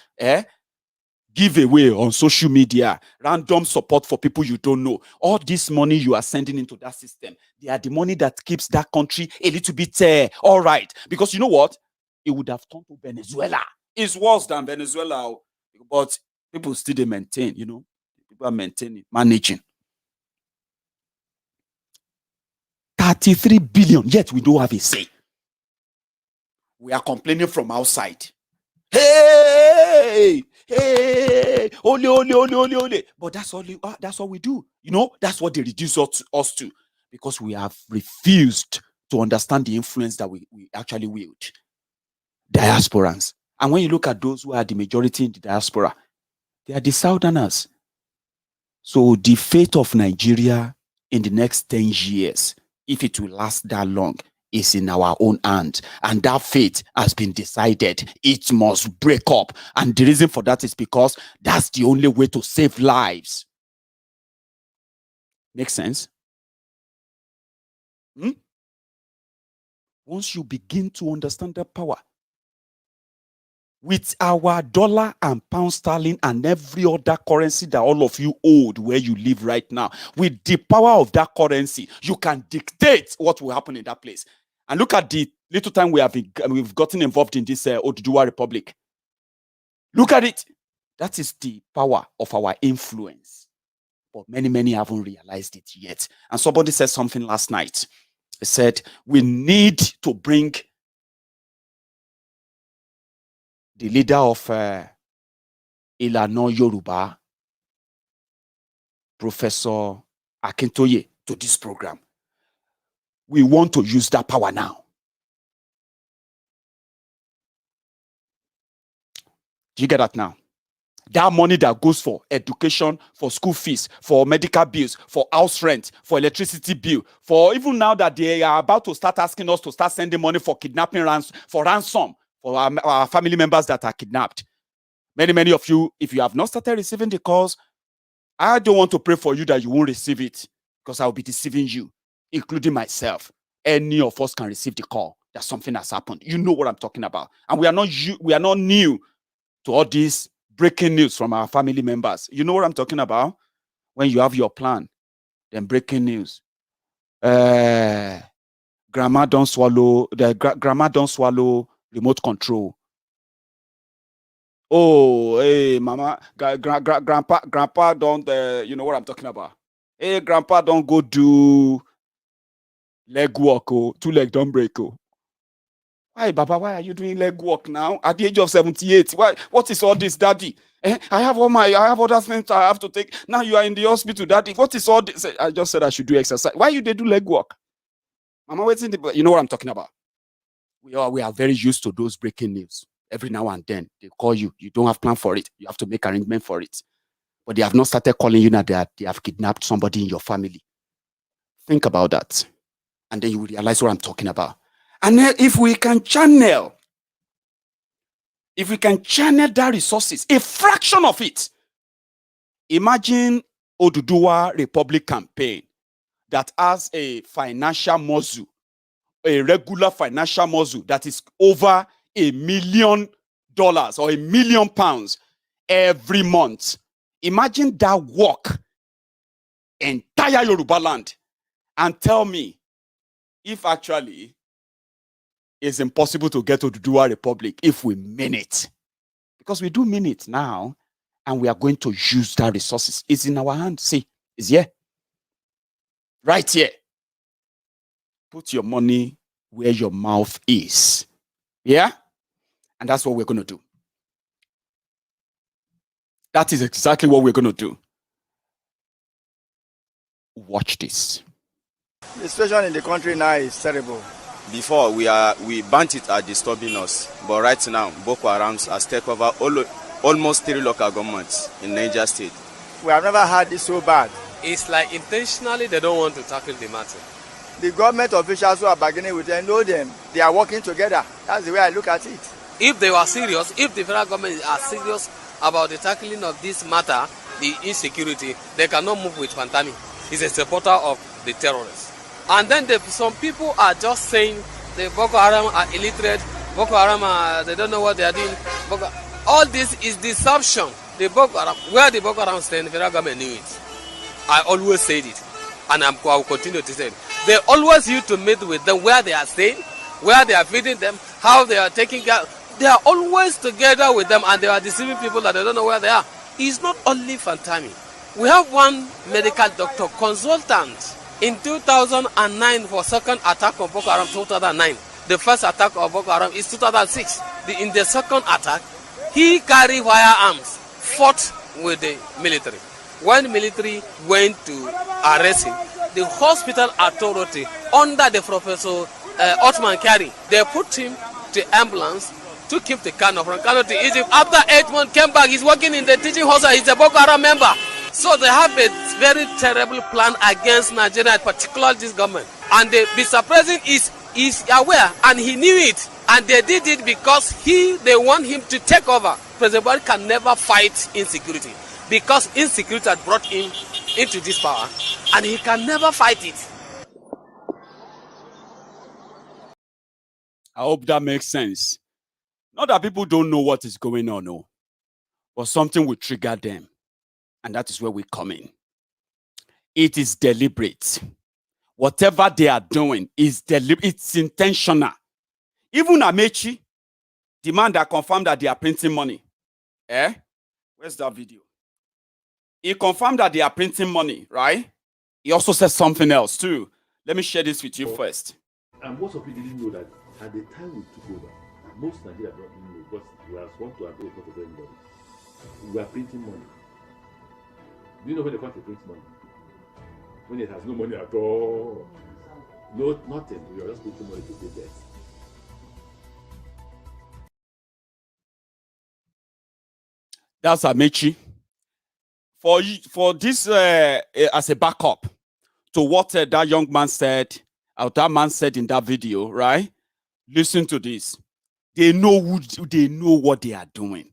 D: giveaway on social media, random support for people you don't know. All this money you are sending into that system, they are the money that keeps that country a little bit all right. Because you know what? It would have turned to Venezuela. It's worse than Venezuela, but people still maintain, People are maintaining, managing. 33 billion, yet we don't have a say. We are complaining from outside. Hey, ole. But that's all we do. That's what they reduce us to. Because we have refused to understand the influence that we actually wield. Diasporans. And when you look at those who are the majority in the diaspora, they are the Southerners. So the fate of Nigeria in the next 10 years, if it will last that long, is in our own hands, and that fate has been decided. It must break up, and the reason for that is because that's the only way to save lives. Make sense? Once you begin to understand that power, with our dollar and pound sterling and every other currency that all of you hold where you live right now, with the power of that currency, you can dictate what will happen in that place. And look at the little time we've gotten involved in this Oduduwa Republic. Look at it. That is the power of our influence. But many haven't realized it yet. And somebody said something last night. He said, we need to bring the leader of Ilana Yoruba, Professor Akintoye, to this program. We want to use that power now. Do you get that now? That money that goes for education, for school fees, for medical bills, for house rent, for electricity bill, for even now that they are about to start asking us to start sending money for kidnapping ransom for our family members that are kidnapped. Many of you, if you have not started receiving the calls, I don't want to pray for you that you won't receive it, because I will be deceiving you, including myself. Any of us can receive the call that something has happened. You know what I'm talking about. And we are not new to all this breaking news from our family members. You know what I'm talking about? When you have your plan, then breaking news. Grandma don't swallow remote control. Oh, hey, mama, grandpa don't, you know what I'm talking about. Hey, grandpa don't go do leg walk, oh, 2 leg don't break, oh. Why, Baba, why are you doing leg walk now at the age of 78? Why? What is all this, Daddy? I have other things I have to take. Now you are in the hospital, Daddy. What is all this? I just said I should do exercise. Why you they do leg walk? Mama, waiting. You know what I'm talking about. We are very used to those breaking news. Every now and then they call you. You don't have plan for it. You have to make arrangement for it. But they have not started calling you now that they have kidnapped somebody in your family. Think about that, and then you will realize what I'm talking about. And then if we can channel that resources, a fraction of it. Imagine Oduduwa Republic campaign that has a financial muscle, a regular financial muscle that is over $1 million or £1 million every month. Imagine that work entire Yoruba land, and tell me if actually it's impossible to get to Oduduwa Republic if we mean it. Because we do mean it now, and we are going to use that resources. It's in our hands. See, it's here. Right here. Put your money where your mouth is. Yeah? And that's what we're going to do. That is exactly what we're going to do. Watch this.
H: The situation in the country now is terrible.
I: Before, we bandits are disturbing us, but right now, Boko Haram has taken over almost 3 local governments in Niger State.
H: We have never had this so bad.
J: It's like intentionally they don't want to tackle the matter.
H: The government officials who are bargaining with them know them. They are working together. That's the way I look at it.
J: If they were serious, if the federal government are serious about the tackling of this matter, the insecurity, they cannot move with Fantami. He's a supporter of the terrorists. And then some people are just saying the Boko Haram are illiterate, Boko Haram, they don't know what they are doing. All this is deception. The Boko Haram, where the Boko Haram stand, the federal government knew it. I always said it, and I will continue to say it. They always used to meet with them where they are staying, where they are feeding them, how they are taking care. They are always together with them, and they are deceiving people that they don't know where they are. It's not only Fantami. We have one medical doctor, consultant, in 2009 for second attack of Boko Haram, 2009. The first attack of Boko Haram is 2006. In the second attack, he carried firearms, fought with the military. When the military went to arrest him, the hospital authority, under the Professor Otman Kari, they put him to ambulance, took him to Kano, from Kano to Egypt. After 8 months, came back. He's working in the teaching hospital. He's a Boko Haram member. So they have a very terrible plan against Nigeria, particularly this government. And the Mr. President is is aware and he knew it, and they did it because they want him to take over. President Buhari can never fight insecurity because insecurity had brought him into this power, and he can never fight it.
D: I hope that makes sense. Not that people don't know what is going on, no, but something will trigger them, and that is where we come in. It is deliberate. Whatever they are doing is deliberate. It's intentional. Even Amechi, the man that confirmed that they are printing money. Where's that video? He confirmed that they are printing money, right? He also said something else too. Let me share this with you first.
K: And most of you didn't know that at the time we took over, most Nigerians didn't know because we are sworn to have not to anybody. We are printing money. Do you know when the country prints money? When it has no money at all. No, nothing. We are just printing money to pay debts.
D: That's Amechi. For this as a backup to what that young man said, or that man said in that video, right? Listen to this. They know what they are doing.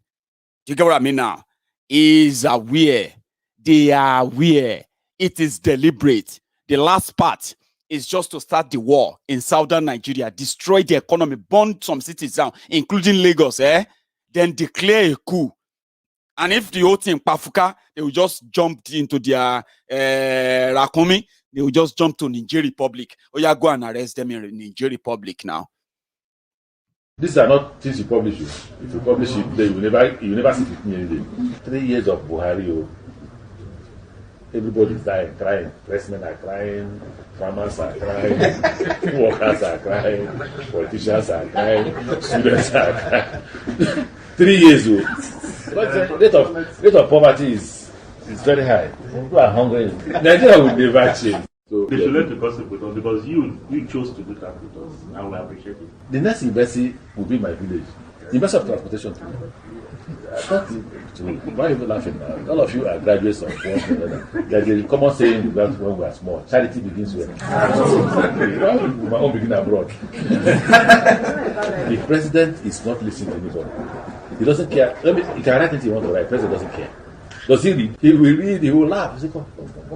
D: Do you get what I mean now? Is aware. They are aware. It is deliberate. The last part is just to start the war in southern Nigeria, destroy the economy, burn some cities down, including Lagos, then declare a coup. And if the whole thing Pafuka, they will just jump into their Rakumi, they will just jump to Niger Republic. Or you go and arrest them in Niger Republic now.
K: These are not things you publish. If you publish it, you will never see it anything. 3 years of Buhari. Everybody is dying, crying. Pressmen are crying, farmers are crying, workers are crying, politicians are crying, students are crying. 3 years old. But the rate of poverty is very high. People are hungry. Nigeria will never change. So
L: they should learn to gossip with us because you chose to do that with us, and we appreciate it.
K: The next university will be my village. The University of Transportation too. Why are you laughing now? All of you are graduates of one another. There's a common saying that when we are small, charity begins where? My own begin abroad. The president is not listening to anybody. He doesn't care. He can write anything he wants to write. The president doesn't care. Does he read? He will read, he will laugh. He say, come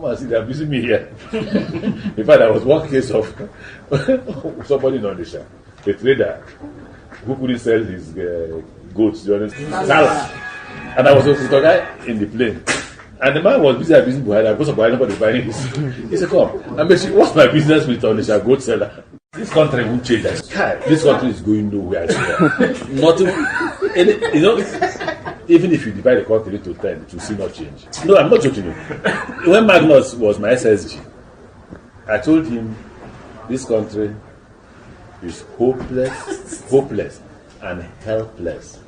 K: and see, they are abusing me here. In fact, there was one case of somebody in Odisha, a trader who couldn't sell his goods, you understand? Salah. And I was with a guy in the plane. And the man was busy abusing Buhari. Because of Buhari, nobody buying his. He said, come, what's my business with Odisha goat seller? This country won't change. This country is going nowhere. Nothing. You know, even if you divide the country to 10, it will still not change. No, I'm not joking you. When Magnus was my SSG, I told him this country is hopeless and helpless.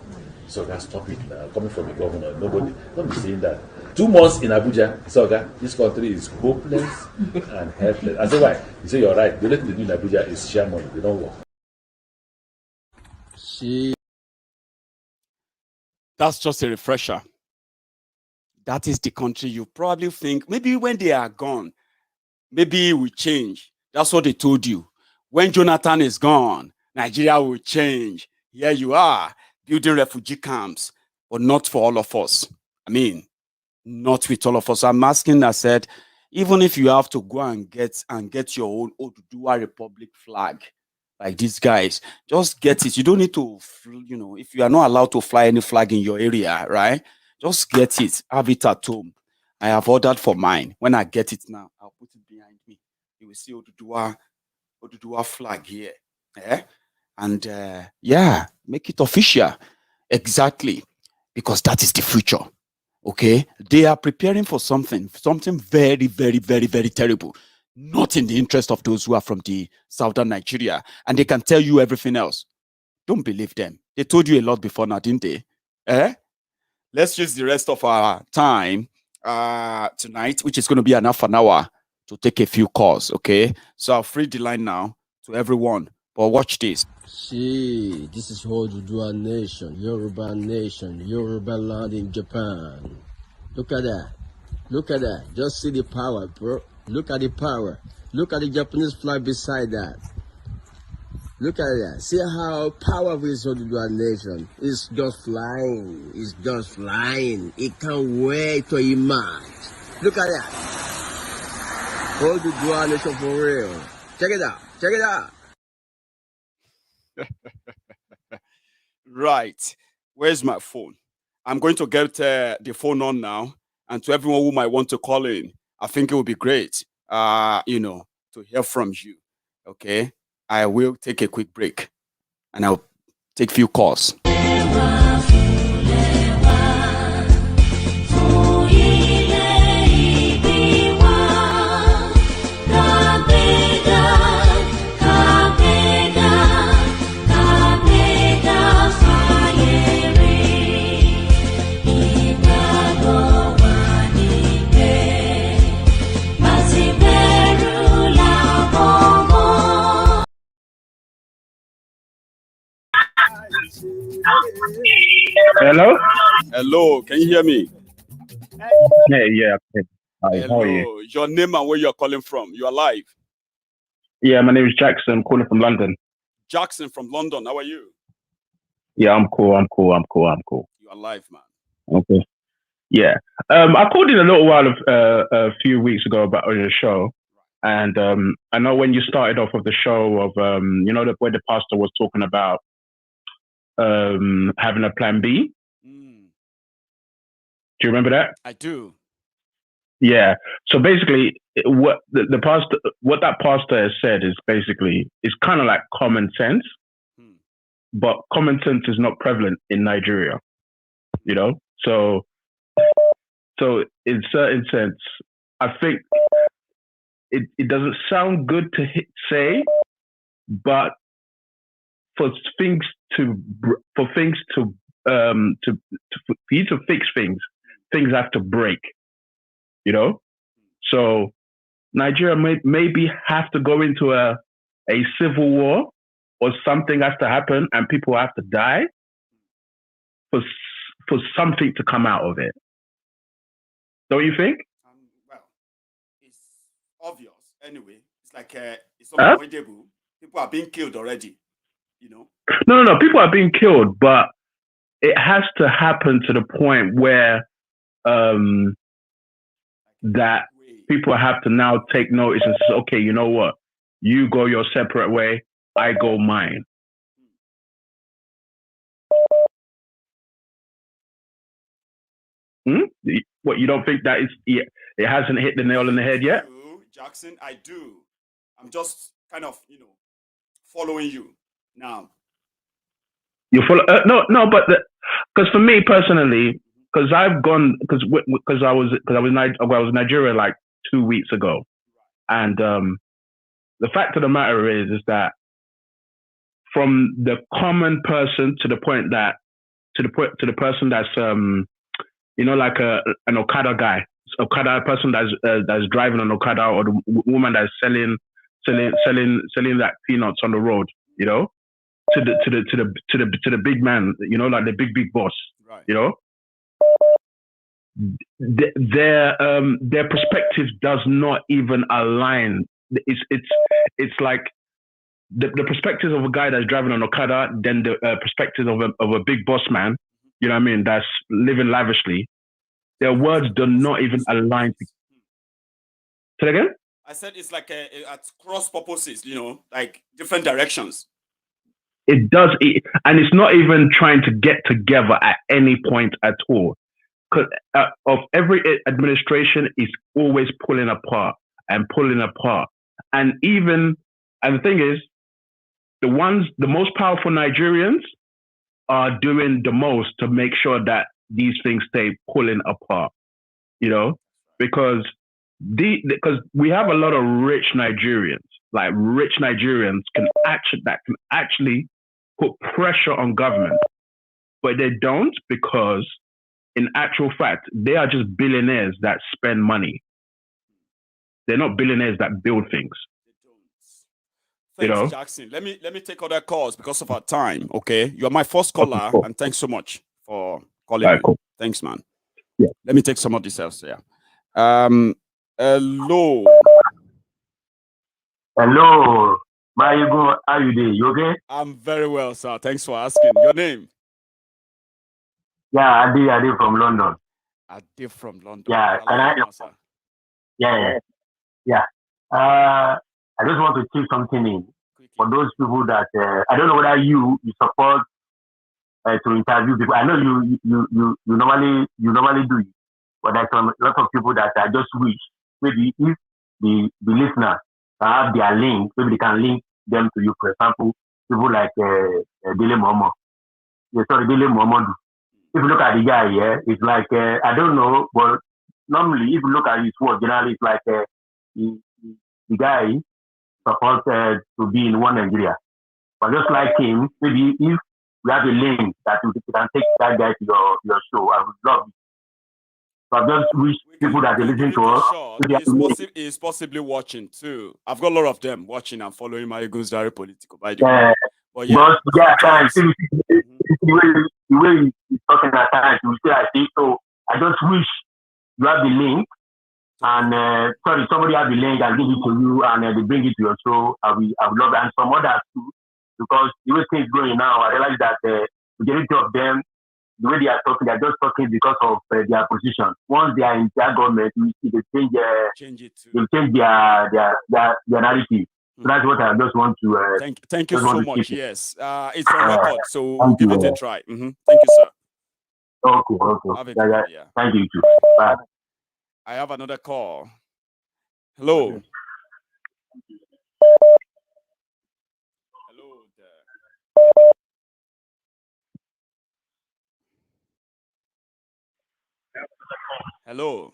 K: So I stop it now. Coming from the governor, nobody, don't be saying that. 2 months in Abuja, so this country is hopeless and helpless. I said, why? He said, you're right. The only thing they do in Abuja is share money. They don't work.
D: That's just a refresher. That is the country you probably think, maybe when they are gone, maybe it will change. That's what they told you. When Jonathan is gone, Nigeria will change. Here you are, building refugee camps, but not for all of us. I mean, not with all of us. I'm asking, I said, even if you have to go and get your own Oduduwa Republic flag, like these guys, just get it. You don't need to, if you are not allowed to fly any flag in your area, right? Just get it. Have it at home. I have ordered for mine. When I get it now, I'll put it behind me. You will see Oduduwa flag here. And make it official. Exactly. Because that is the future. Okay? They are preparing for something very, very, very, very terrible. Not in the interest of those who are from the southern Nigeria. And they can tell you everything else. Don't believe them. They told you a lot before now, didn't they? Let's use the rest of our time tonight, which is going to be an half an hour, to take a few calls, okay? So I'll free the line now to everyone. But watch this.
M: See, this is Oduduwa Nation, Yoruba land in Japan. Look at that. Look at that. Just see the power, bro. Look at the power. Look at the Japanese flag beside that. Look at that. See how powerful is Odudua nation. It's just flying. It's just flying. It can't wait to emerge. Look at that. Odudua nation for real. Check it out. Check it out.
D: Right. Where's my phone? I'm going to get the phone on now. And to everyone who might want to call in, I think it would be great, you know, to hear from you. Okay. I will take a quick break and I'll take a few calls.
N: Hello?
D: Hello, can you hear me?
N: Yeah. Hi,
D: Hello.
N: how are you?
D: Your name and where you're calling from. You are live.
N: Yeah, my name is Jackson. I'm calling from London.
D: Jackson from London. How are you?
N: Yeah, I'm cool.
D: You are live, man.
N: Okay. Yeah. I called in a little while a few weeks ago about your show. And I know when you started off of the show of you know where the pastor was talking about having a plan B. Do you remember that?
D: I do.
N: Yeah. So basically, what that pastor has said is basically it's kind of like common sense, but common sense is not prevalent in Nigeria. You know, so in certain sense, I think it doesn't sound good to say, but for you to fix things have to break. You know, so Nigeria maybe have to go into a civil war, or something has to happen and people have to die for something to come out of it. Don't you think?
D: Well, it's obvious anyway. It's like it's unavoidable. People are being killed already. You know.
N: No. People are being killed, but it has to happen to the point where that people have to now take notice and say, okay, you know what? You go your separate way, I go mine. What, you don't think that it hasn't hit the nail on the head yet?
D: Jackson, I do. I'm just kind of, following you now.
N: You follow? No, but because for me personally, because I've gone because I was in Nigeria like 2 weeks ago, and the fact of the matter is that from the common person to the point that to the person that's like an Okada guy, Okada person that's driving an Okada, or the woman that's selling that peanuts on the road, you know, to the big man, you know, like the big boss,
D: right.
N: You know. Their perspective does not even align. It's like the perspective of a guy that's driving an Okada, then the perspective of a big boss man, you know what I mean, that's living lavishly. Their words do not even align. Say it again?
D: I said it's like at cross purposes, you know, like different directions.
N: It does, and it's not even trying to get together at any point at all. Because of every administration is always pulling apart. And the thing is, the most powerful Nigerians are doing the most to make sure that these things stay pulling apart, you know, because we have a lot of rich Nigerians can actually put pressure on government, but they don't, because in actual fact, they are just billionaires that spend money. They're not billionaires that build things.
D: Thanks, Jackson. Let me take other calls because of our time. Okay, you are my first caller,
N: okay, cool.
D: And thanks so much for calling me.
N: Cool.
D: Thanks, man.
N: Yeah.
D: Let me take some of this else. Yeah. Hello.
O: Hello, Maiyegun, how you doing? You okay?
D: I'm very well, sir. Thanks for asking. Your name?
O: Yeah, Adi from London.
D: Adi from London.
O: Yeah, can I?
D: Now, sir?
O: Yeah. I just want to chip something in for those people that I don't know whether you support to interview people. I know you normally do it, but there's a lot of people that I just wish maybe if the listener have their link, maybe they can link them to you. For example, people like Dele Momo. Dele Momodu. If you look at the guy here, it's like I don't know, but normally if you look at his work, generally it's like the guy supposed to be in one Nigeria. But just like him, maybe if we have a link that you can take that guy to your show, I would love it. So I just wish people that they listen to us.
D: He's possibly watching too. I've got a lot of them watching and following MaiyegunDiary Politico, by the way. But yeah,
O: the way he's talking at times, you say I think so. I just wish you have the link. And somebody have the link, I'll give it to you, and they bring it to your show. I would love it, and some others too, because the way things going now, I realize that the majority of them, the way they are talking, they're just talking because of their position. Once they are in their government, you see they change their narrative. So that's what I just want to.
D: Thank you so much. Yes, it's on record, so we'll give it a try. Thank you, sir.
O: Okay. Yeah. Thank you too. Bye.
D: I have another call. Hello. Hello there. Hello.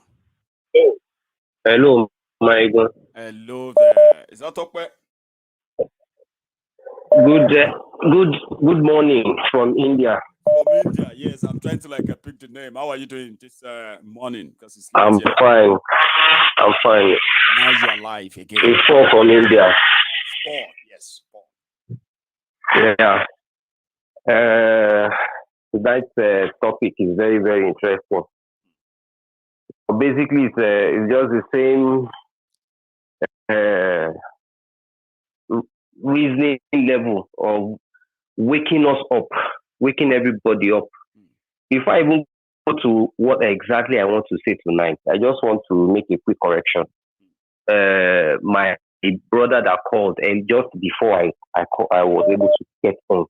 P: Hello, Maiyegun.
D: Hello there. Is that okay?
P: Good morning from India.
D: From India, yes. I'm trying to pick the name. How are you doing this morning? Because it's
P: I'm fine. I'm fine.
D: Now you're live again.
P: It's Paul from India.
D: Paul, yes, Paul.
P: Yeah. Tonight's topic is very, very interesting. Basically, it's just the same reasoning level of waking us up, waking everybody up. If I even go to what exactly I want to say tonight, I just want to make a quick correction. My brother that called, and just before I was able to get on.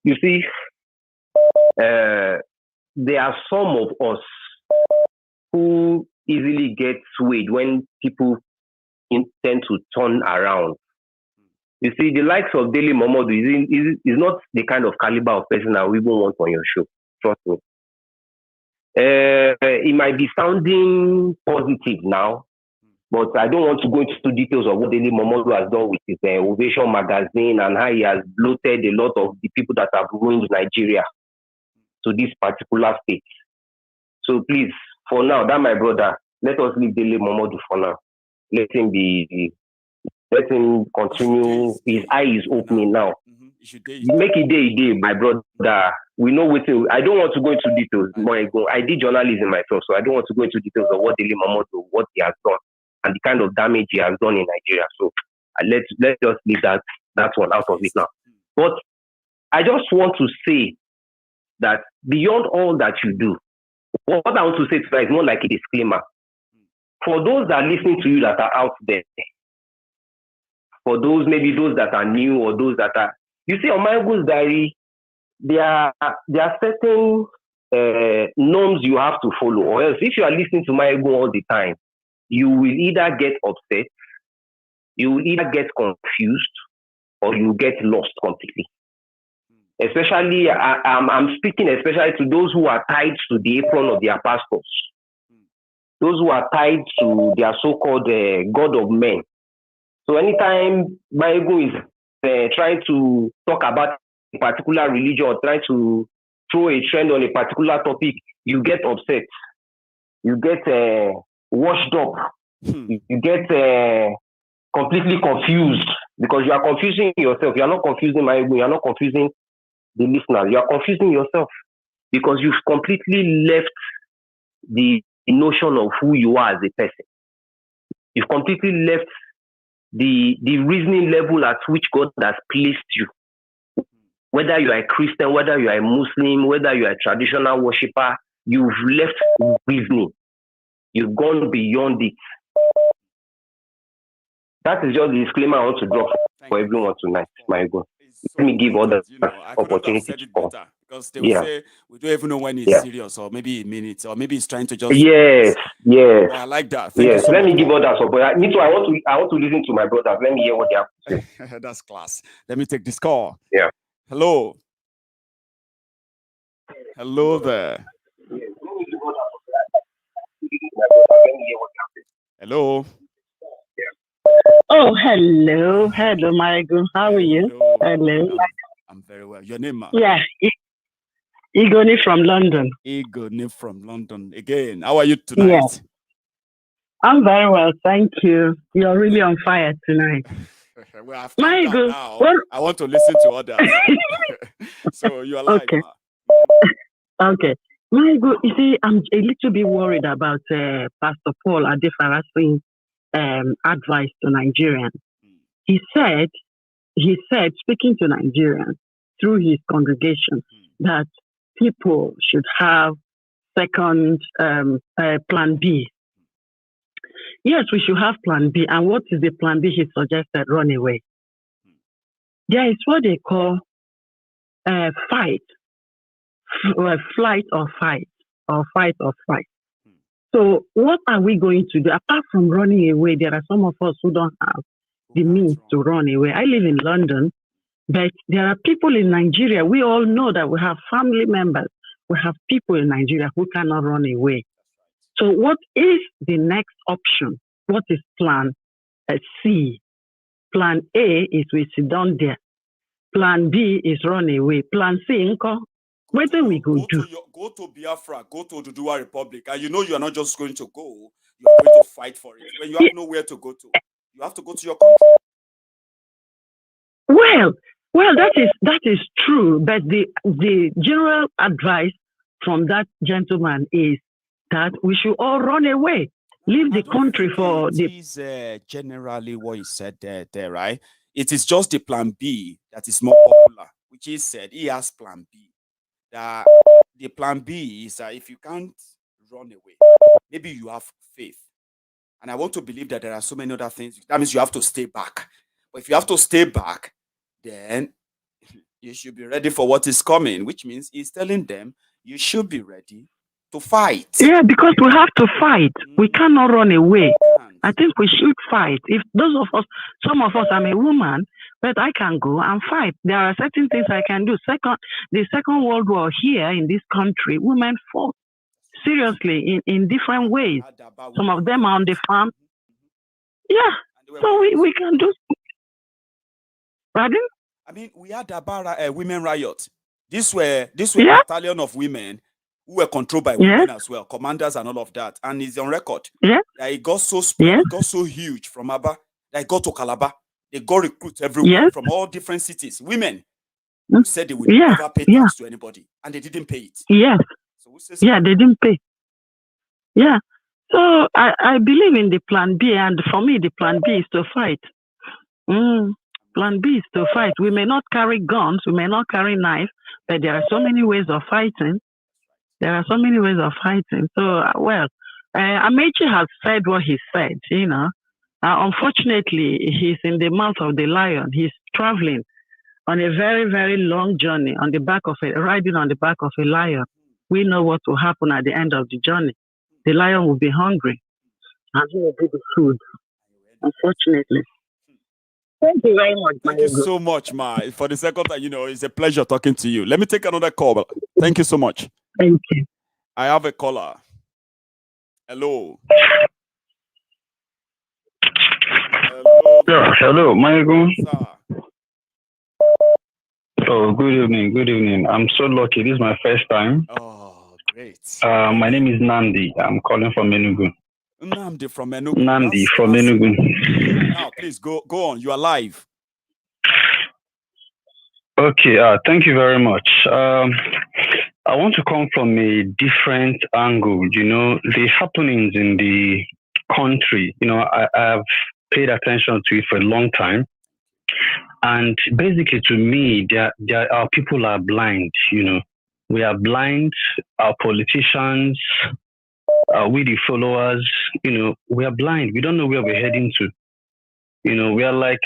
P: You see, there are some of us who easily get swayed when people tend to turn around. You see, the likes of Dele Momodu is not the kind of caliber of person that we even want on your show. Trust me. It might be sounding positive now, but I don't want to go into details of what Dele Momodu has done with his Ovation magazine and how he has bloated a lot of the people that have ruined Nigeria to this particular state. So please, for now, that my brother, let us leave Dele Momodu for now. Let him continue. His eye is opening now. Make it day, my brother. We know what. I don't want to go into details. I did journalism myself, so I don't want to go into details of what Dele Momodu, what he has done, and the kind of damage he has done in Nigeria. So let's just leave that one out of it now. But I just want to say that beyond all that you do, what I want to say tonight is more like a disclaimer. For those that are listening to you that are out there, for those that are new or those that are, you see, on MaiyegunDiary, there are certain norms you have to follow, or else if you are listening to Maiyegun all the time, you will either get upset, you will either get confused, or you get lost completely. Especially, I'm speaking especially to those who are tied to the apron of their pastors, those who are tied to their so-called God of men. So anytime Maiyegun is trying to talk about a particular religion or trying to throw a trend on a particular topic, you get upset, you get washed up, you get completely confused, because you are confusing yourself. You are not confusing Maiyegun, you are not confusing the listener. You are confusing yourself because you've completely left the notion of who you are as a person. You've completely left the reasoning level at which God has placed you. Whether you are a Christian, whether you are a Muslim, whether you are a traditional worshiper, you've left reasoning. You've gone beyond it. That is just the disclaimer I want to drop for everyone tonight, my God. Let me give others opportunity to call.
D: Because they will say, we don't even know when it's serious, or maybe in minutes, or maybe it's trying to just...
P: Yes.
D: Well, I like that. Thank you so
P: Let
D: much.
P: me give others opportunity. Me too, I want to listen to my brothers. Let me hear what they have to say.
D: That's class. Let me take this call.
P: Yeah.
D: Hello. Hello there. Hello.
Q: Oh, hello. Hello, Maiyegun. How are you? Hello.
D: I'm very well. Your name, ma?
Q: Yeah. Igoni from London.
D: Igoni from London. Again, how are you tonight?
Q: Yes. I'm very well, thank you. You're really on fire tonight.
D: Well, I've calmed down now. I want to listen to others. So you're alive.
Q: Okay. Okay. Maiyegun, you see, I'm a little bit worried about Pastor Paul Adefarasin advice to Nigerians. He said, speaking to Nigerians through his congregation, that people should have second plan B. Yes, we should have plan B. And what is the plan B he suggested? Run away. There is what they call flight or fight, or fight or flight. So what are we going to do? Apart from running away, there are some of us who don't have the means to run away. I live in London, but there are people in Nigeria. We all know that we have family members. We have people in Nigeria who cannot run away. So what is the next option? What is plan C? Plan A is we sit down there. Plan B is run away. Plan C, what do we go do?
D: Go to Biafra, go to Oduduwa Republic, and you know you are not just going to go, you are going to fight for it. When you have nowhere to go to, you have to go to your country.
Q: Well, that is true, but the general advice from that gentleman is that we should all run away, leave the country for the...
D: It is generally what he said there, right? It is just the plan B that is more popular, which he said he has plan B. The plan B is that if you can't run away, maybe you have faith. And I want to believe that there are so many other things. That means you have to stay back. But if you have to stay back, then you should be ready for what is coming, which means he's telling them you should be ready to fight.
Q: Yeah, because we have to fight. We cannot run away. I think we should fight. If those of us, some of us, I'm a woman, but I can go and fight. There are certain things I can do. The Second World War here in this country, women fought seriously in different ways. Some of them are on the farm. Yeah, so we can do. Pardon?
D: I mean, we had a women riot. These were a battalion of women who were controlled by women as well, commanders and all of that. And it's on record.
Q: Yeah.
D: That it got so spread, it got so huge from Aba that it got to Calabar. They got recruits everywhere from all different cities. Women who said they would never pay tax to anybody, and they didn't pay it.
Q: Yes.
D: So
Q: they didn't pay. Yeah. So I believe in the plan B, and for me, the plan B is to fight. Plan B is to fight. We may not carry guns, we may not carry knives, but there are so many ways of fighting. So, Amechi has said what he said, you know. Unfortunately, he's in the mouth of the lion. He's traveling on a very, very long journey riding on the back of a lion. We know what will happen at the end of the journey. The lion will be hungry, and he will be the food, unfortunately. Thank you very much.
D: Thank you so much, Ma. For the second time, it's a pleasure talking to you. Let me take another call. Thank you so much.
Q: Thank you.
D: I have a caller. Hello.
N: Hello, Maiyegun. Oh, good evening. I'm so lucky. This is my first time.
D: Oh, great.
N: My name is Nandi. I'm calling from Enugu.
D: Nandi from Enugu.
N: Enugu.
D: Now, please go on. You are live.
N: Okay. Thank you very much. I want to come from a different angle. The happenings in the country. I've paid attention to it for a long time. And basically, to me, our people are blind. We are blind. Our politicians, we the followers, we are blind. We don't know where we're heading to. We are like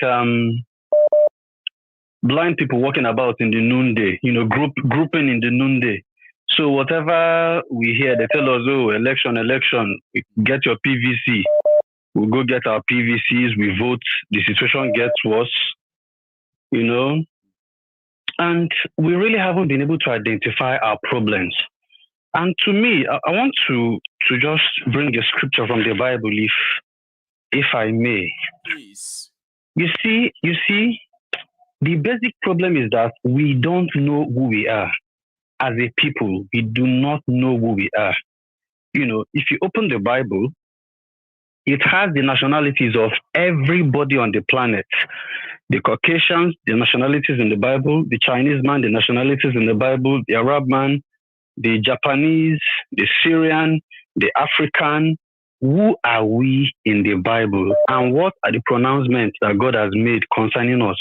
N: blind people walking about in the noonday. Grouping in the noonday. So whatever we hear, they tell us, oh, election, get your PVC. We go get our PVCs, we vote, the situation gets worse, and we really haven't been able to identify our problems. And to me, I want to just bring a scripture from the Bible, if I may.
D: Please.
N: You see, the basic problem is that we don't know who we are. As a people, we do not know who we are. If you open the Bible, it has the nationalities of everybody on the planet. The Caucasians, the nationalities in the Bible, the Chinese man, the nationalities in the Bible, the Arab man, the Japanese, the Syrian, the African. Who are we in the Bible? And what are the pronouncements that God has made concerning us?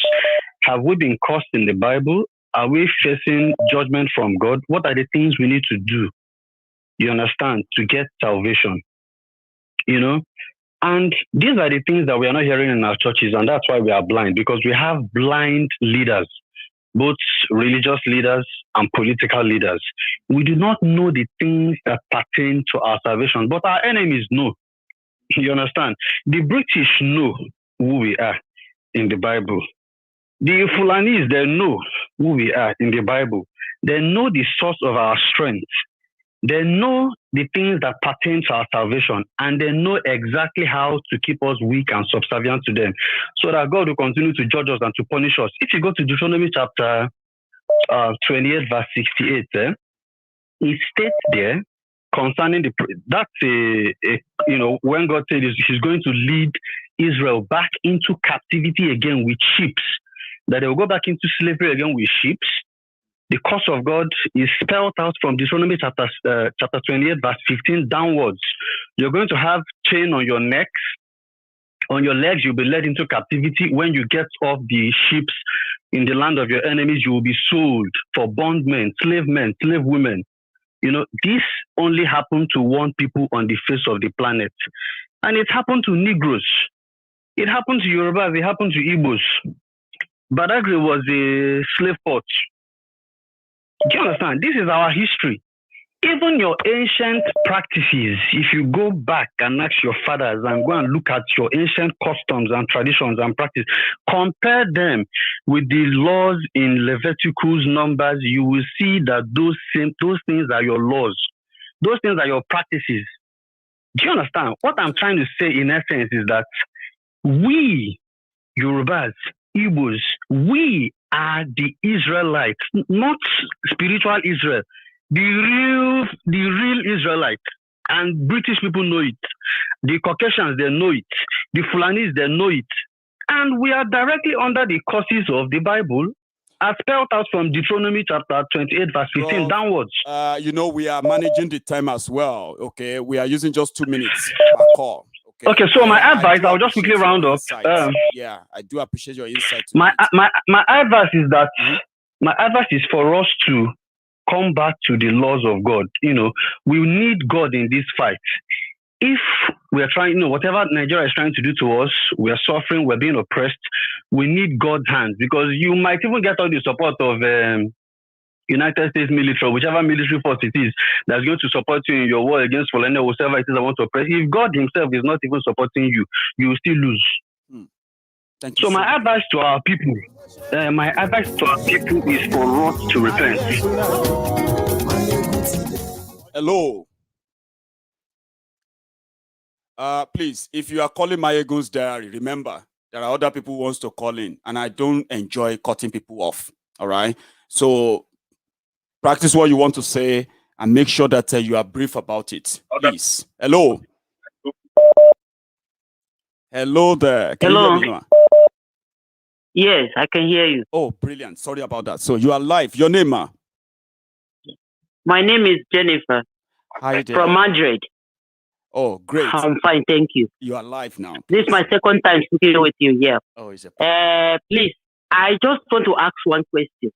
N: Have we been cursed in the Bible? Are we facing judgment from God? What are the things we need to do, you understand, to get salvation? And these are the things that we are not hearing in our churches, and that's why we are blind, because we have blind leaders, both religious leaders and political leaders. We do not know the things that pertain to our salvation, but our enemies know. You understand? The British know who we are in the Bible. The Fulanis, they know who we are in the Bible. They know the source of our strength. They know the things that pertain to our salvation, and they know exactly how to keep us weak and subservient to them, so that God will continue to judge us and to punish us. If you go to Deuteronomy chapter 28, verse 68, it states there concerning when God said He's going to lead Israel back into captivity again with sheep, that they will go back into slavery again with sheep. The curse of God is spelled out from Deuteronomy chapter 28, verse 15 downwards. You're going to have chain on your necks. On your legs, you'll be led into captivity. When you get off the ships in the land of your enemies, you will be sold for bondmen, slave women. This only happened to one people on the face of the planet. And it happened to Negroes. It happened to Yorubas. It happened to Igbos. Badagry was a slave port. Do you understand? This is our history. Even your ancient practices, if you go back and ask your fathers and go and look at your ancient customs and traditions and practice, compare them with the laws in Leviticus, Numbers, you will see that those things are your laws. Those things are your practices. Do you understand? What I'm trying to say in essence is that we, Yorubas, Igbos, we are the Israelites, not spiritual Israel, the real Israelites. And British people know it. The Caucasians, they know it. The Fulanis, they know it. And we are directly under the curses of the Bible, as spelled out from Deuteronomy chapter 28, verse 15 downwards.
D: We are managing the time as well. Okay, we are using just 2 minutes per call.
N: Okay, so my advice, I'll just quickly round up.
D: Yeah, I do appreciate your insight.
N: My advice is that my advice is for us to come back to the laws of God. We need God in this fight. If we are trying, whatever Nigeria is trying to do to us, we are suffering, we're being oppressed, we need God's hand, because you might even get all the support of United States military, whichever military force it is, that's going to support you in your war against Fulani or whatever it is that want to oppress. If God himself is not even supporting you, you will still lose.
D: Thank you.
N: So my advice to our people, is for us to repent.
D: Hello. Please, if you are calling Maiyegun's Diary, remember, there are other people who wants to call in, and I don't enjoy cutting people off. All right? So practice what you want to say and make sure that you are brief about it. Please. Hello. Hello there. Can you hear me now?
Q: Yes, I can hear you.
D: Oh, brilliant. Sorry about that. So you are live. Your name, ma?
Q: My name is Jennifer.
D: Hi there.
Q: From Madrid.
D: Oh, great.
R: I'm fine, thank you.
D: You are live now.
R: This is my second time speaking with you. Yeah.
D: Oh, is it?
R: Please, I just want to ask one question.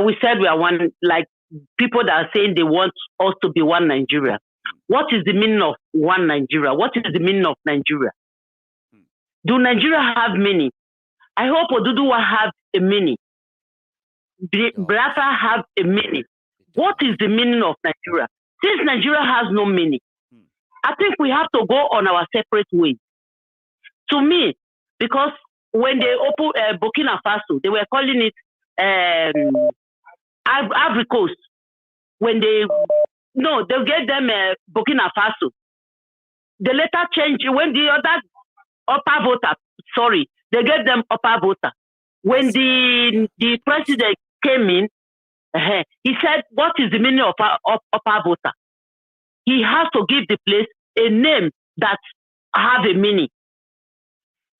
R: We said we are one, like people that are saying they want us to be one Nigeria. What is the meaning of one Nigeria? What is the meaning of Nigeria? Do Nigeria have meaning? I hope Oduduwa have a meaning. Biafra have a meaning. What is the meaning of Nigeria? Since Nigeria has no meaning, I think we have to go on our separate ways. To me, because when they opened Burkina Faso, they were calling it Ivory Coast. When they gave them Burkina Faso. They later changed when the other upper voter. Sorry, they gave them upper voter. When the president came in, he said, "What is the meaning of upper voter?" He has to give the place a name that have a meaning.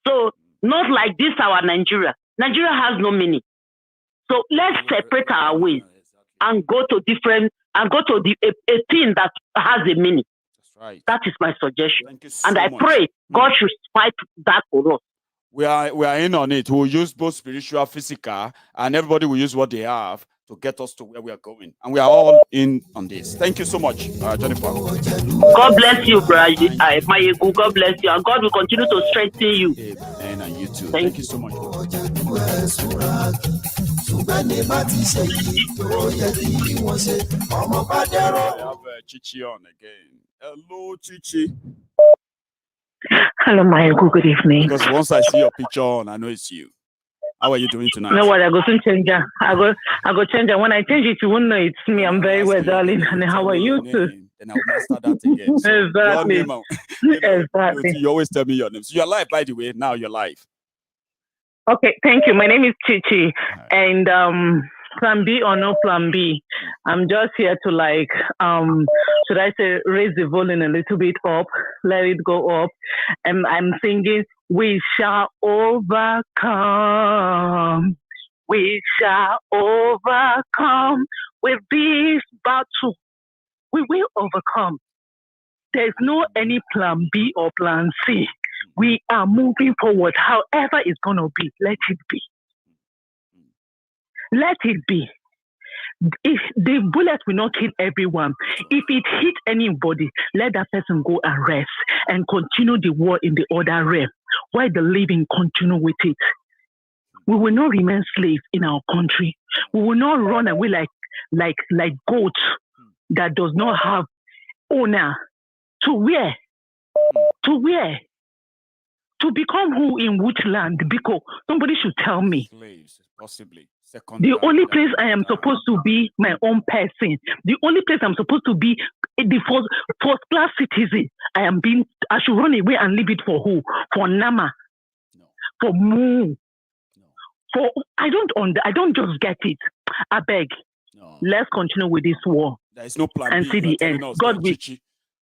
R: So not like this our Nigeria. Nigeria has no meaning. So let's separate our ways and go to different and go to a thing that has a meaning.
D: That's right.
R: That is my suggestion.
D: Thank you so
R: and I
D: much.
R: pray God should fight that for us.
D: We are in on it. We'll use both spiritual, physical, and everybody will use what they have to get us to where we are going. And we are all in on this. Thank you so much, Jennifer.
R: God bless you, Maiyegun. God bless you. And God will continue to strengthen you.
D: Amen. And you too. Thank you so much. I have Chichi on again. Hello, Chichi.
S: Hello, Maiyegun. Good evening.
D: Because once I see your picture on, I know it's you. How are you doing tonight?
S: You know what? I go soon change. I go change. When I change it, you won't know it's me. I'm very well, darling. And how are you too?
D: Then I'll master that again. So
S: exactly. Exactly.
D: You always tell me your name. So you're live, by the way. Now you're live.
S: Okay, thank you. My name is Chichi, and plan B or no plan B, I'm just here to should I say raise the volume a little bit up, let it go up, and I'm singing, we shall overcome, we shall overcome with this battle, we will overcome. There's no any plan B or plan C. We are moving forward. However it's going to be, let it be. Let it be. If the bullet will not hit everyone, if it hit anybody, let that person go and rest and continue the war in the other realm while the living continue with it. We will not remain slaves in our country. We will not run away like goats that does not have owner. To where? To where? To become who in which land? Because somebody should tell me.
D: Slaves, possibly.
S: The only place I am supposed to be my own person. The only place I'm supposed to be the first class citizen. I should run away and leave it for who? For Nama. No. For Mu. No. For I don't just get it. I beg. No. Let's continue with this war.
D: There is no plan
S: and
D: B.
S: See the end. God will.
D: Chichi.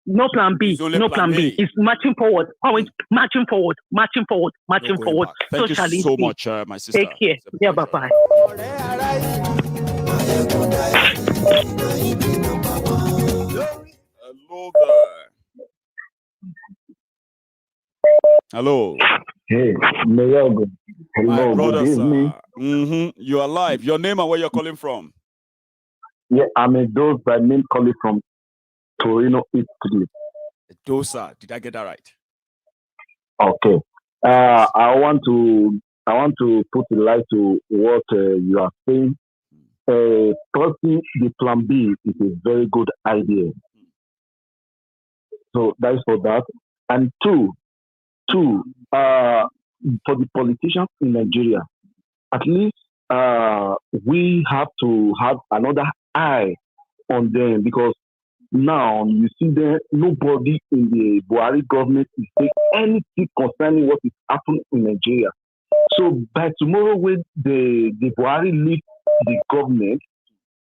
S: No plan B. No plan B. It's marching forward. Marching forward. Marching forward. Marching forward.
D: Thank you so much, my sister.
S: Take care. Yeah, bye-bye.
D: Hello there. Hello.
T: Hey, Maiyegun. Hello,
D: my brother,
T: good evening.
D: You are live. Your name and where you're calling from?
T: Yeah, I'm a dose by name calling from Torino, Italy.
D: Dosa, did I get that right?
T: Okay. I want to put the light to what you are saying. Firstly, the plan B is a very good idea. So that is for that. And two, for the politicians in Nigeria, at least we have to have another eye on them, because now you see that nobody in the Buhari government is saying anything concerning what is happening in Nigeria. So by tomorrow, when the Buhari leave the government,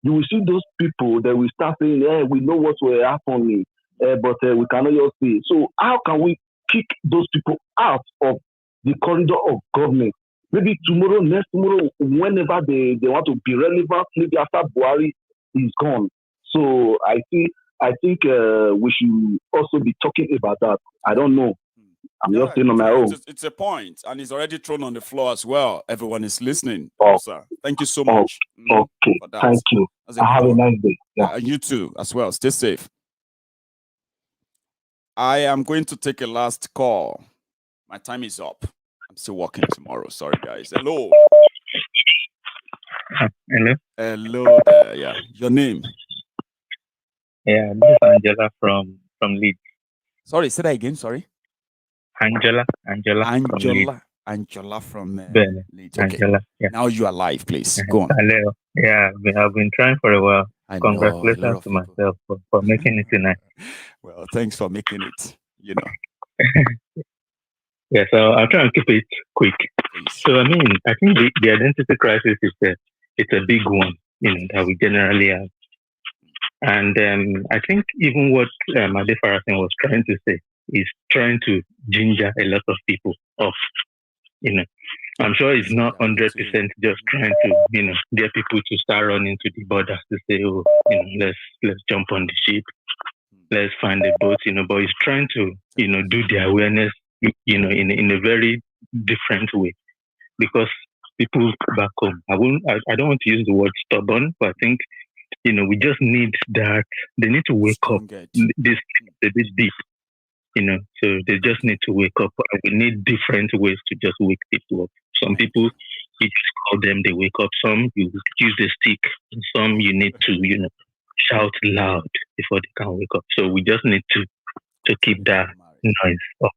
T: you will see those people that will start saying, "Hey, we know what will happen, but we cannot just see." So how can we kick those people out of the corridor of government? Maybe tomorrow, next tomorrow, whenever they want to be relevant, maybe after Buhari is gone. So I I think we should also be talking about that. I don't know. I'm just saying on my own.
D: It's a point, and it's already thrown on the floor as well. Everyone is listening. Oh, sir. Thank you so much.
T: Okay, thank you. Have a nice day.
D: Yeah, you too as well. Stay safe. I am going to take a last call. My time is up. I'm still working tomorrow. Sorry, guys. Hello.
U: Hello.
D: Hello there. Yeah. Your name?
U: Yeah, this is Angela from Leeds.
D: Sorry, say that again. Sorry.
U: Angela from Leeds.
D: Angela from Leeds.
U: Okay. Angela, yeah.
D: Now you are live, please. Go on.
U: Hello. Yeah, I've been trying for a while. Congratulations to myself for making it tonight.
D: Well, thanks for making it, you know.
U: Yeah, so I'll try and keep it quick. So, I mean, I think the identity crisis it's a big one, that we generally have. And I think even what Adefarasin was trying to say is trying to ginger a lot of people off, I'm sure it's not 100% just trying to, get people to start running to the borders to say, oh, let's jump on the ship, let's find a boat, but it's trying to, do the awareness, in a very different way. Because people back home, I don't want to use the word stubborn, but I think, we just need that. They need to wake up. This a bit deep, so they just need to wake up. We need different ways to just wake people up. Some people, you just call them, they wake up. Some, you use the stick. Some, you need to, shout loud before they can wake up. So we just need to keep that noise up.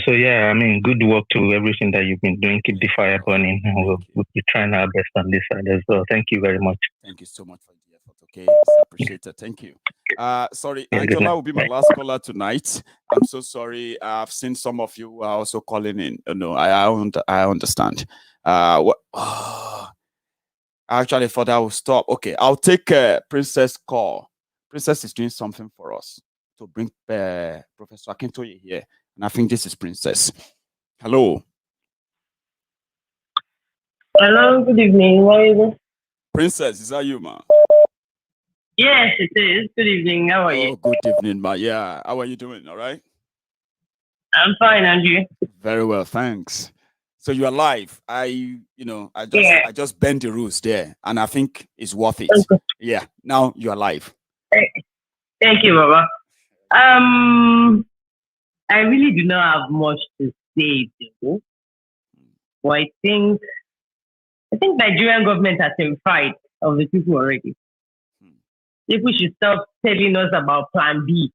U: So yeah, I mean, good work to everything that you've been doing. Keep the fire burning, and we'll be trying our best on this side as well. Thank you very much.
D: Thank you so much for the effort. Okay, it's appreciated. Thank you. Sorry, Angela will be my last caller tonight. I'm so sorry. I've seen some of you are also calling in. No, I understand. Actually, for that, I will stop. Okay, I'll take Princess call. Princess is doing something for us to bring Professor Akintoye here. And I think this is Princess. Hello.
V: Hello, good evening. How are you?
D: Princess, is that you, ma?
V: Yes, it is. Good evening. How are you?
D: Good evening, ma. Yeah. How are you doing? All right?
V: I'm fine, and you?
D: Very well, thanks. So you are live. I just bent the rules there, and I think it's worth it. Okay. Yeah. Now you are live.
V: Thank you, Baba. I really do not have much to say, though. But I think Nigerian government has terrified of the people already. People should stop telling us about Plan B.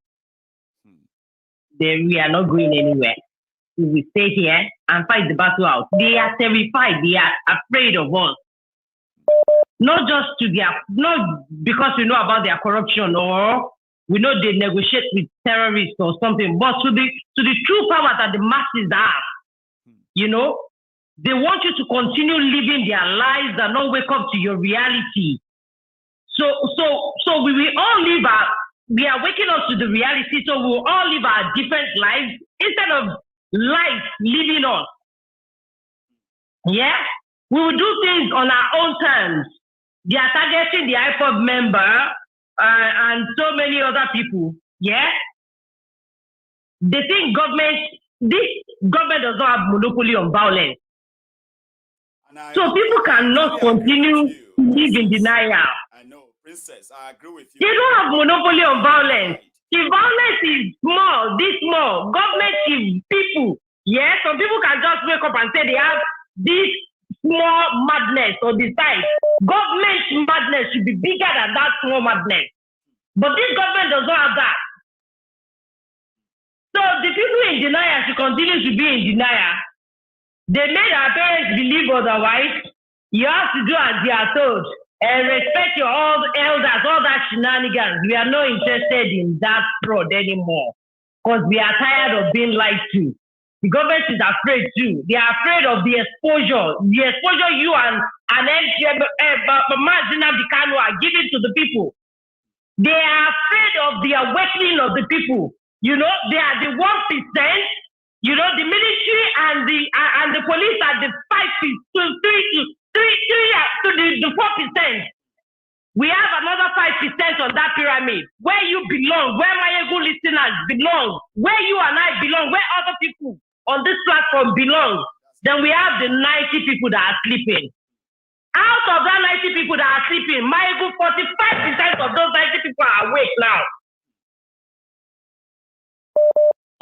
V: Then we are not going anywhere. We will stay here and fight the battle out. They are terrified. They are afraid of us. Not because we know about their corruption or we know they negotiate with terrorists or something, but to the true power that the masses have, they want you to continue living their lives and not wake up to your reality. So we will all live we are waking up to the reality, so we will all live our different lives instead of life living us. Yeah? We will do things on our own terms. They are targeting the IPOB member and so many other people. Yeah? They think this government does not have monopoly on violence. So people cannot continue to live in denial.
D: I know, Princess, I agree with you.
V: They don't have monopoly on violence. If violence is small, government is people. Yeah, some people can just wake up and say they have this small madness or this size. Government madness should be bigger than that small madness. But this government does not have that. So the people in denial should continue to be in denial. They made our parents believe otherwise. You have to do as they are told. And respect your old elders, all that shenanigans. We are not interested in that fraud anymore. Because we are tired of being lied to. The government is afraid too. They are afraid of the exposure. The exposure you and Kano are giving to the people. They are afraid of the awakening of the people. They are the 1%. The military and the police are the 5% to the 4%. We have another 5% on that pyramid. Where you belong, where Maiyegun listeners belong, where you and I belong, where other people on this platform belong. Then we have the 90 people that are sleeping. Out of that 90 people that are sleeping, Maiyegun, 45% of those 90 people are awake now.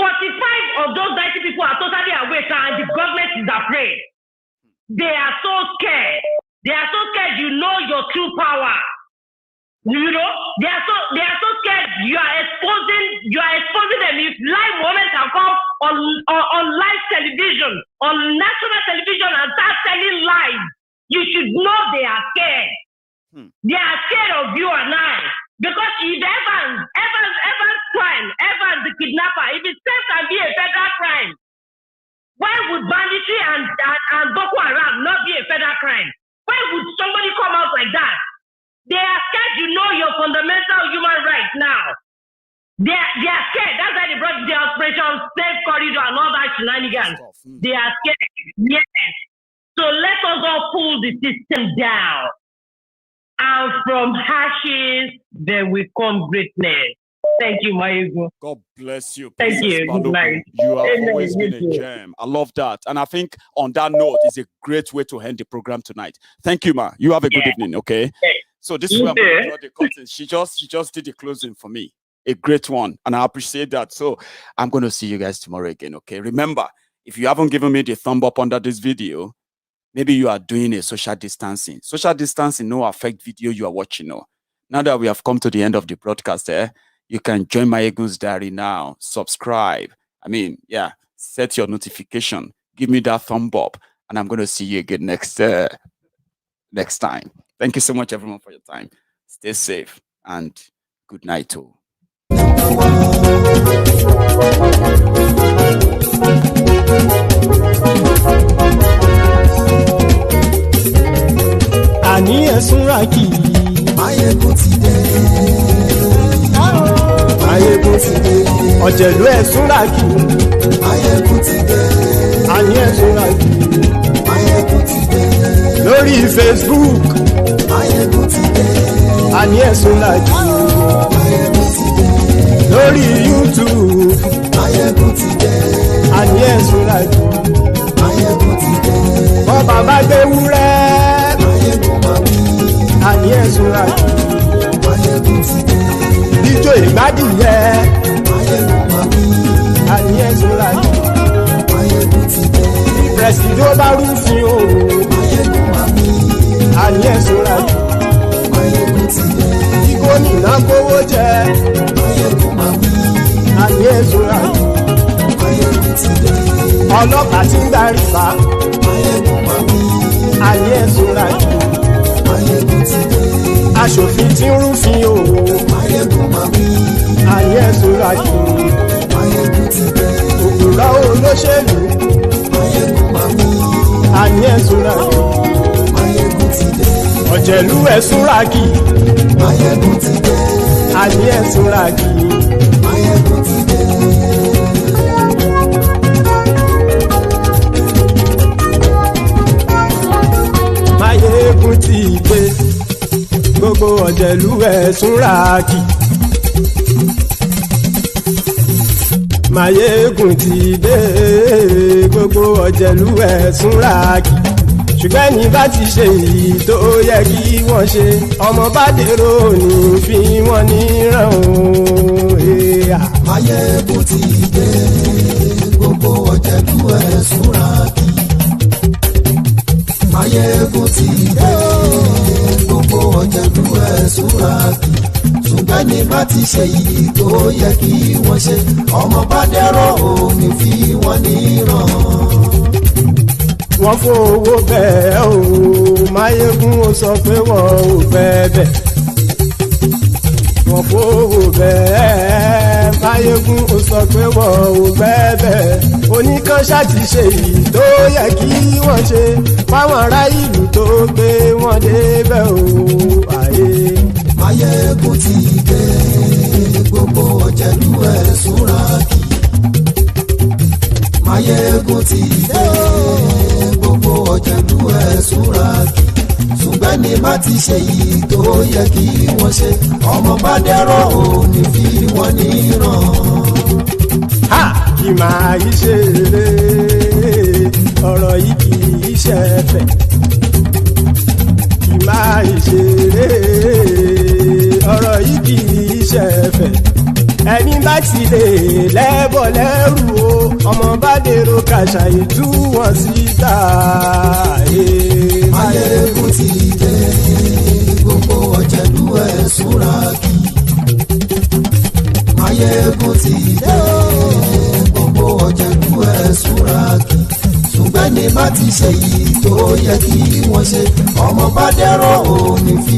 V: 45 of those 90 people are totally awake now, and the government is afraid. They are so scared. They are so scared you know your true power. You know, they are so scared you are exposing them. If live moments have come on live television, on national television, and start telling lies, you should know they are scared. They are scared of you and I. Because if Evans crime, Evans the kidnapper, if it still can be a federal crime, why would banditry and Boko Haram not be a federal crime? Why would somebody come out like that? They are scared you know your fundamental human rights now. They are scared. That's why they brought the Operation Safe Corridor and all that shenanigans. They are scared. Yes. So let us all pull the system down. And from ashes, there will come greatness. Thank you, Maiyegun.
D: God bless you.
V: Thank you. Good night.
D: You have always been a gem. I love that. And I think on that note, it's a great way to end the program tonight. Thank you, Ma. You have a good evening, okay? So this is where I'm going to draw the curtain. She just did the closing for me. A great one. And I appreciate that. So I'm going to see you guys tomorrow again, okay? Remember, if you haven't given me the thumb up under this video, maybe you are doing a social distancing. Social distancing no affect video you are watching. No. Now that we have come to the end of the broadcast, you can join Maiyegun's Diary now. Subscribe. Set your notification. Give me that thumb up. And I'm going to see you again next time. Thank you so much, everyone, for your time. Stay safe and good night, too.
G: Àní ẹ̀sùnra kì í. Maiyegun ti dé. Maiyegun ti dé. Ọ̀jẹ̀lú ẹ̀sùnra kì í. Maiyegun ti dé. Àní ẹ̀sùnra kì í. Maiyegun ti dé. Lórí Facebook. Maiyegun ti dé. Àní ẹ̀sùnra kì í. Maiyegun ti dé. Lórí YouTube. Maiyegun ti dé. Àní ẹ̀sùnra kì í. Maiyegun ti dé. Bọ́ bàbá gbé wúrẹ́. Àní ẹ̀sùn àjò. Maiyegun ti dé. Ijó ìgbádìyẹ. Maiyegun máa bí. Àní ẹ̀sùn àjò. Maiyegun ti dé. Pẹ̀sìdó bá rúfin o. Maiyegun máa bí. Àní ẹ̀sùn àjò. Maiyegun ti dé. Gómìnà kówó jẹ. Maiyegun máa bí. Àní ẹ̀sùn àjò. Maiyegun ti dé. Ọlọ́pàá ti ń gbà rìbá. Maiyegun máa bí. Àní ẹ̀sùn àjò. Maiyegun ti dé. Aṣòfin tí ń rúfin o. Maiyegun máa bí. Àní ẹ̀sùn àjò. Maiyegun ti dé. Òkúra olóṣèlú. Maiyegun máa bí. Àní ẹ̀sùn àjò. Maiyegun ti dé. Ọ̀jẹ̀lú ẹ̀sùn ràkì. Maiyegun ti dé. Àní ẹ̀sùn ràkì. Maiyegun ti dé. Maiyegun ti dé. Gbogbo ọ̀jẹ̀lú ẹ̀sùn ràkì. Maiyegun ti dé. Gbogbo ọ̀jẹ̀lú ẹ̀sùn ràkì. Ṣùgbọ́n ní bá ti ṣe èyí tó yẹ kí wọ́n ṣe, ọmọ bá dèrò ní fi wọ́n níran o. Maiyegun ti dé. Gbogbo ọ̀jẹ̀lú ẹ̀sùn ràkì. Maiyegun ti dé. Gbogbo ọ̀jẹ̀lú ẹ̀sùn ràkì. Ṣùgbọ́n ní bá ti ṣe èyí tó yẹ kí wọ́n ṣe, ọmọ bá dèrò ní fi wọ́n níran. Wọ́n fowó bẹ́ẹ̀ o. Maiyegun ó sọ pé wọ́n ò fẹ́ bẹ̀. Wọ́n fowó bẹ́ẹ̀. Maiyegun ó sọ pé wọ́n ò fẹ́ bẹ̀. Oníkan ṣáàtì ṣe èyí tó yẹ kí wọ́n ṣe fáwọn ará ìlú tó gbé wọn débẹ̀ o. Maiyegun ti dé. Gbogbo ọ̀jẹ̀lú ẹ̀sùn ràkì. Maiyegun ti dé. Gbogbo ọ̀jẹ̀lú ẹ̀sùn ràkì. Ṣùgbọ́n
C: ṣùgbọ́n ní má ti ṣe yìí tó yẹ kí wọ́n ṣe ọmọ bá dẹ́rọ̀ ò ní fi wọ́n níran.
G: kì máa yí ṣe eré ọ̀rọ̀ yìí kì í ṣe ẹ̀fẹ̀. kì máa yí ṣe eré ọ̀rọ̀ yìí kì í ṣe ẹ̀fẹ̀. ẹni bá ti lè lẹ́bọ̀ lẹ́rù o ọmọ bá dèrò kàṣà ìtú wọn síta.
C: Maiyegun ti dé gbogbo ọ̀jẹ̀lú ẹ̀ súnra kí. Maiyegun ti dé gbogbo ọ̀jẹ̀lú ẹ̀ súnra kí. ṣùgbọ́n ní má ti ṣe yìí tó yẹ kí wọ́n ṣe ọmọ bá dẹ́rọ̀ ò ní fi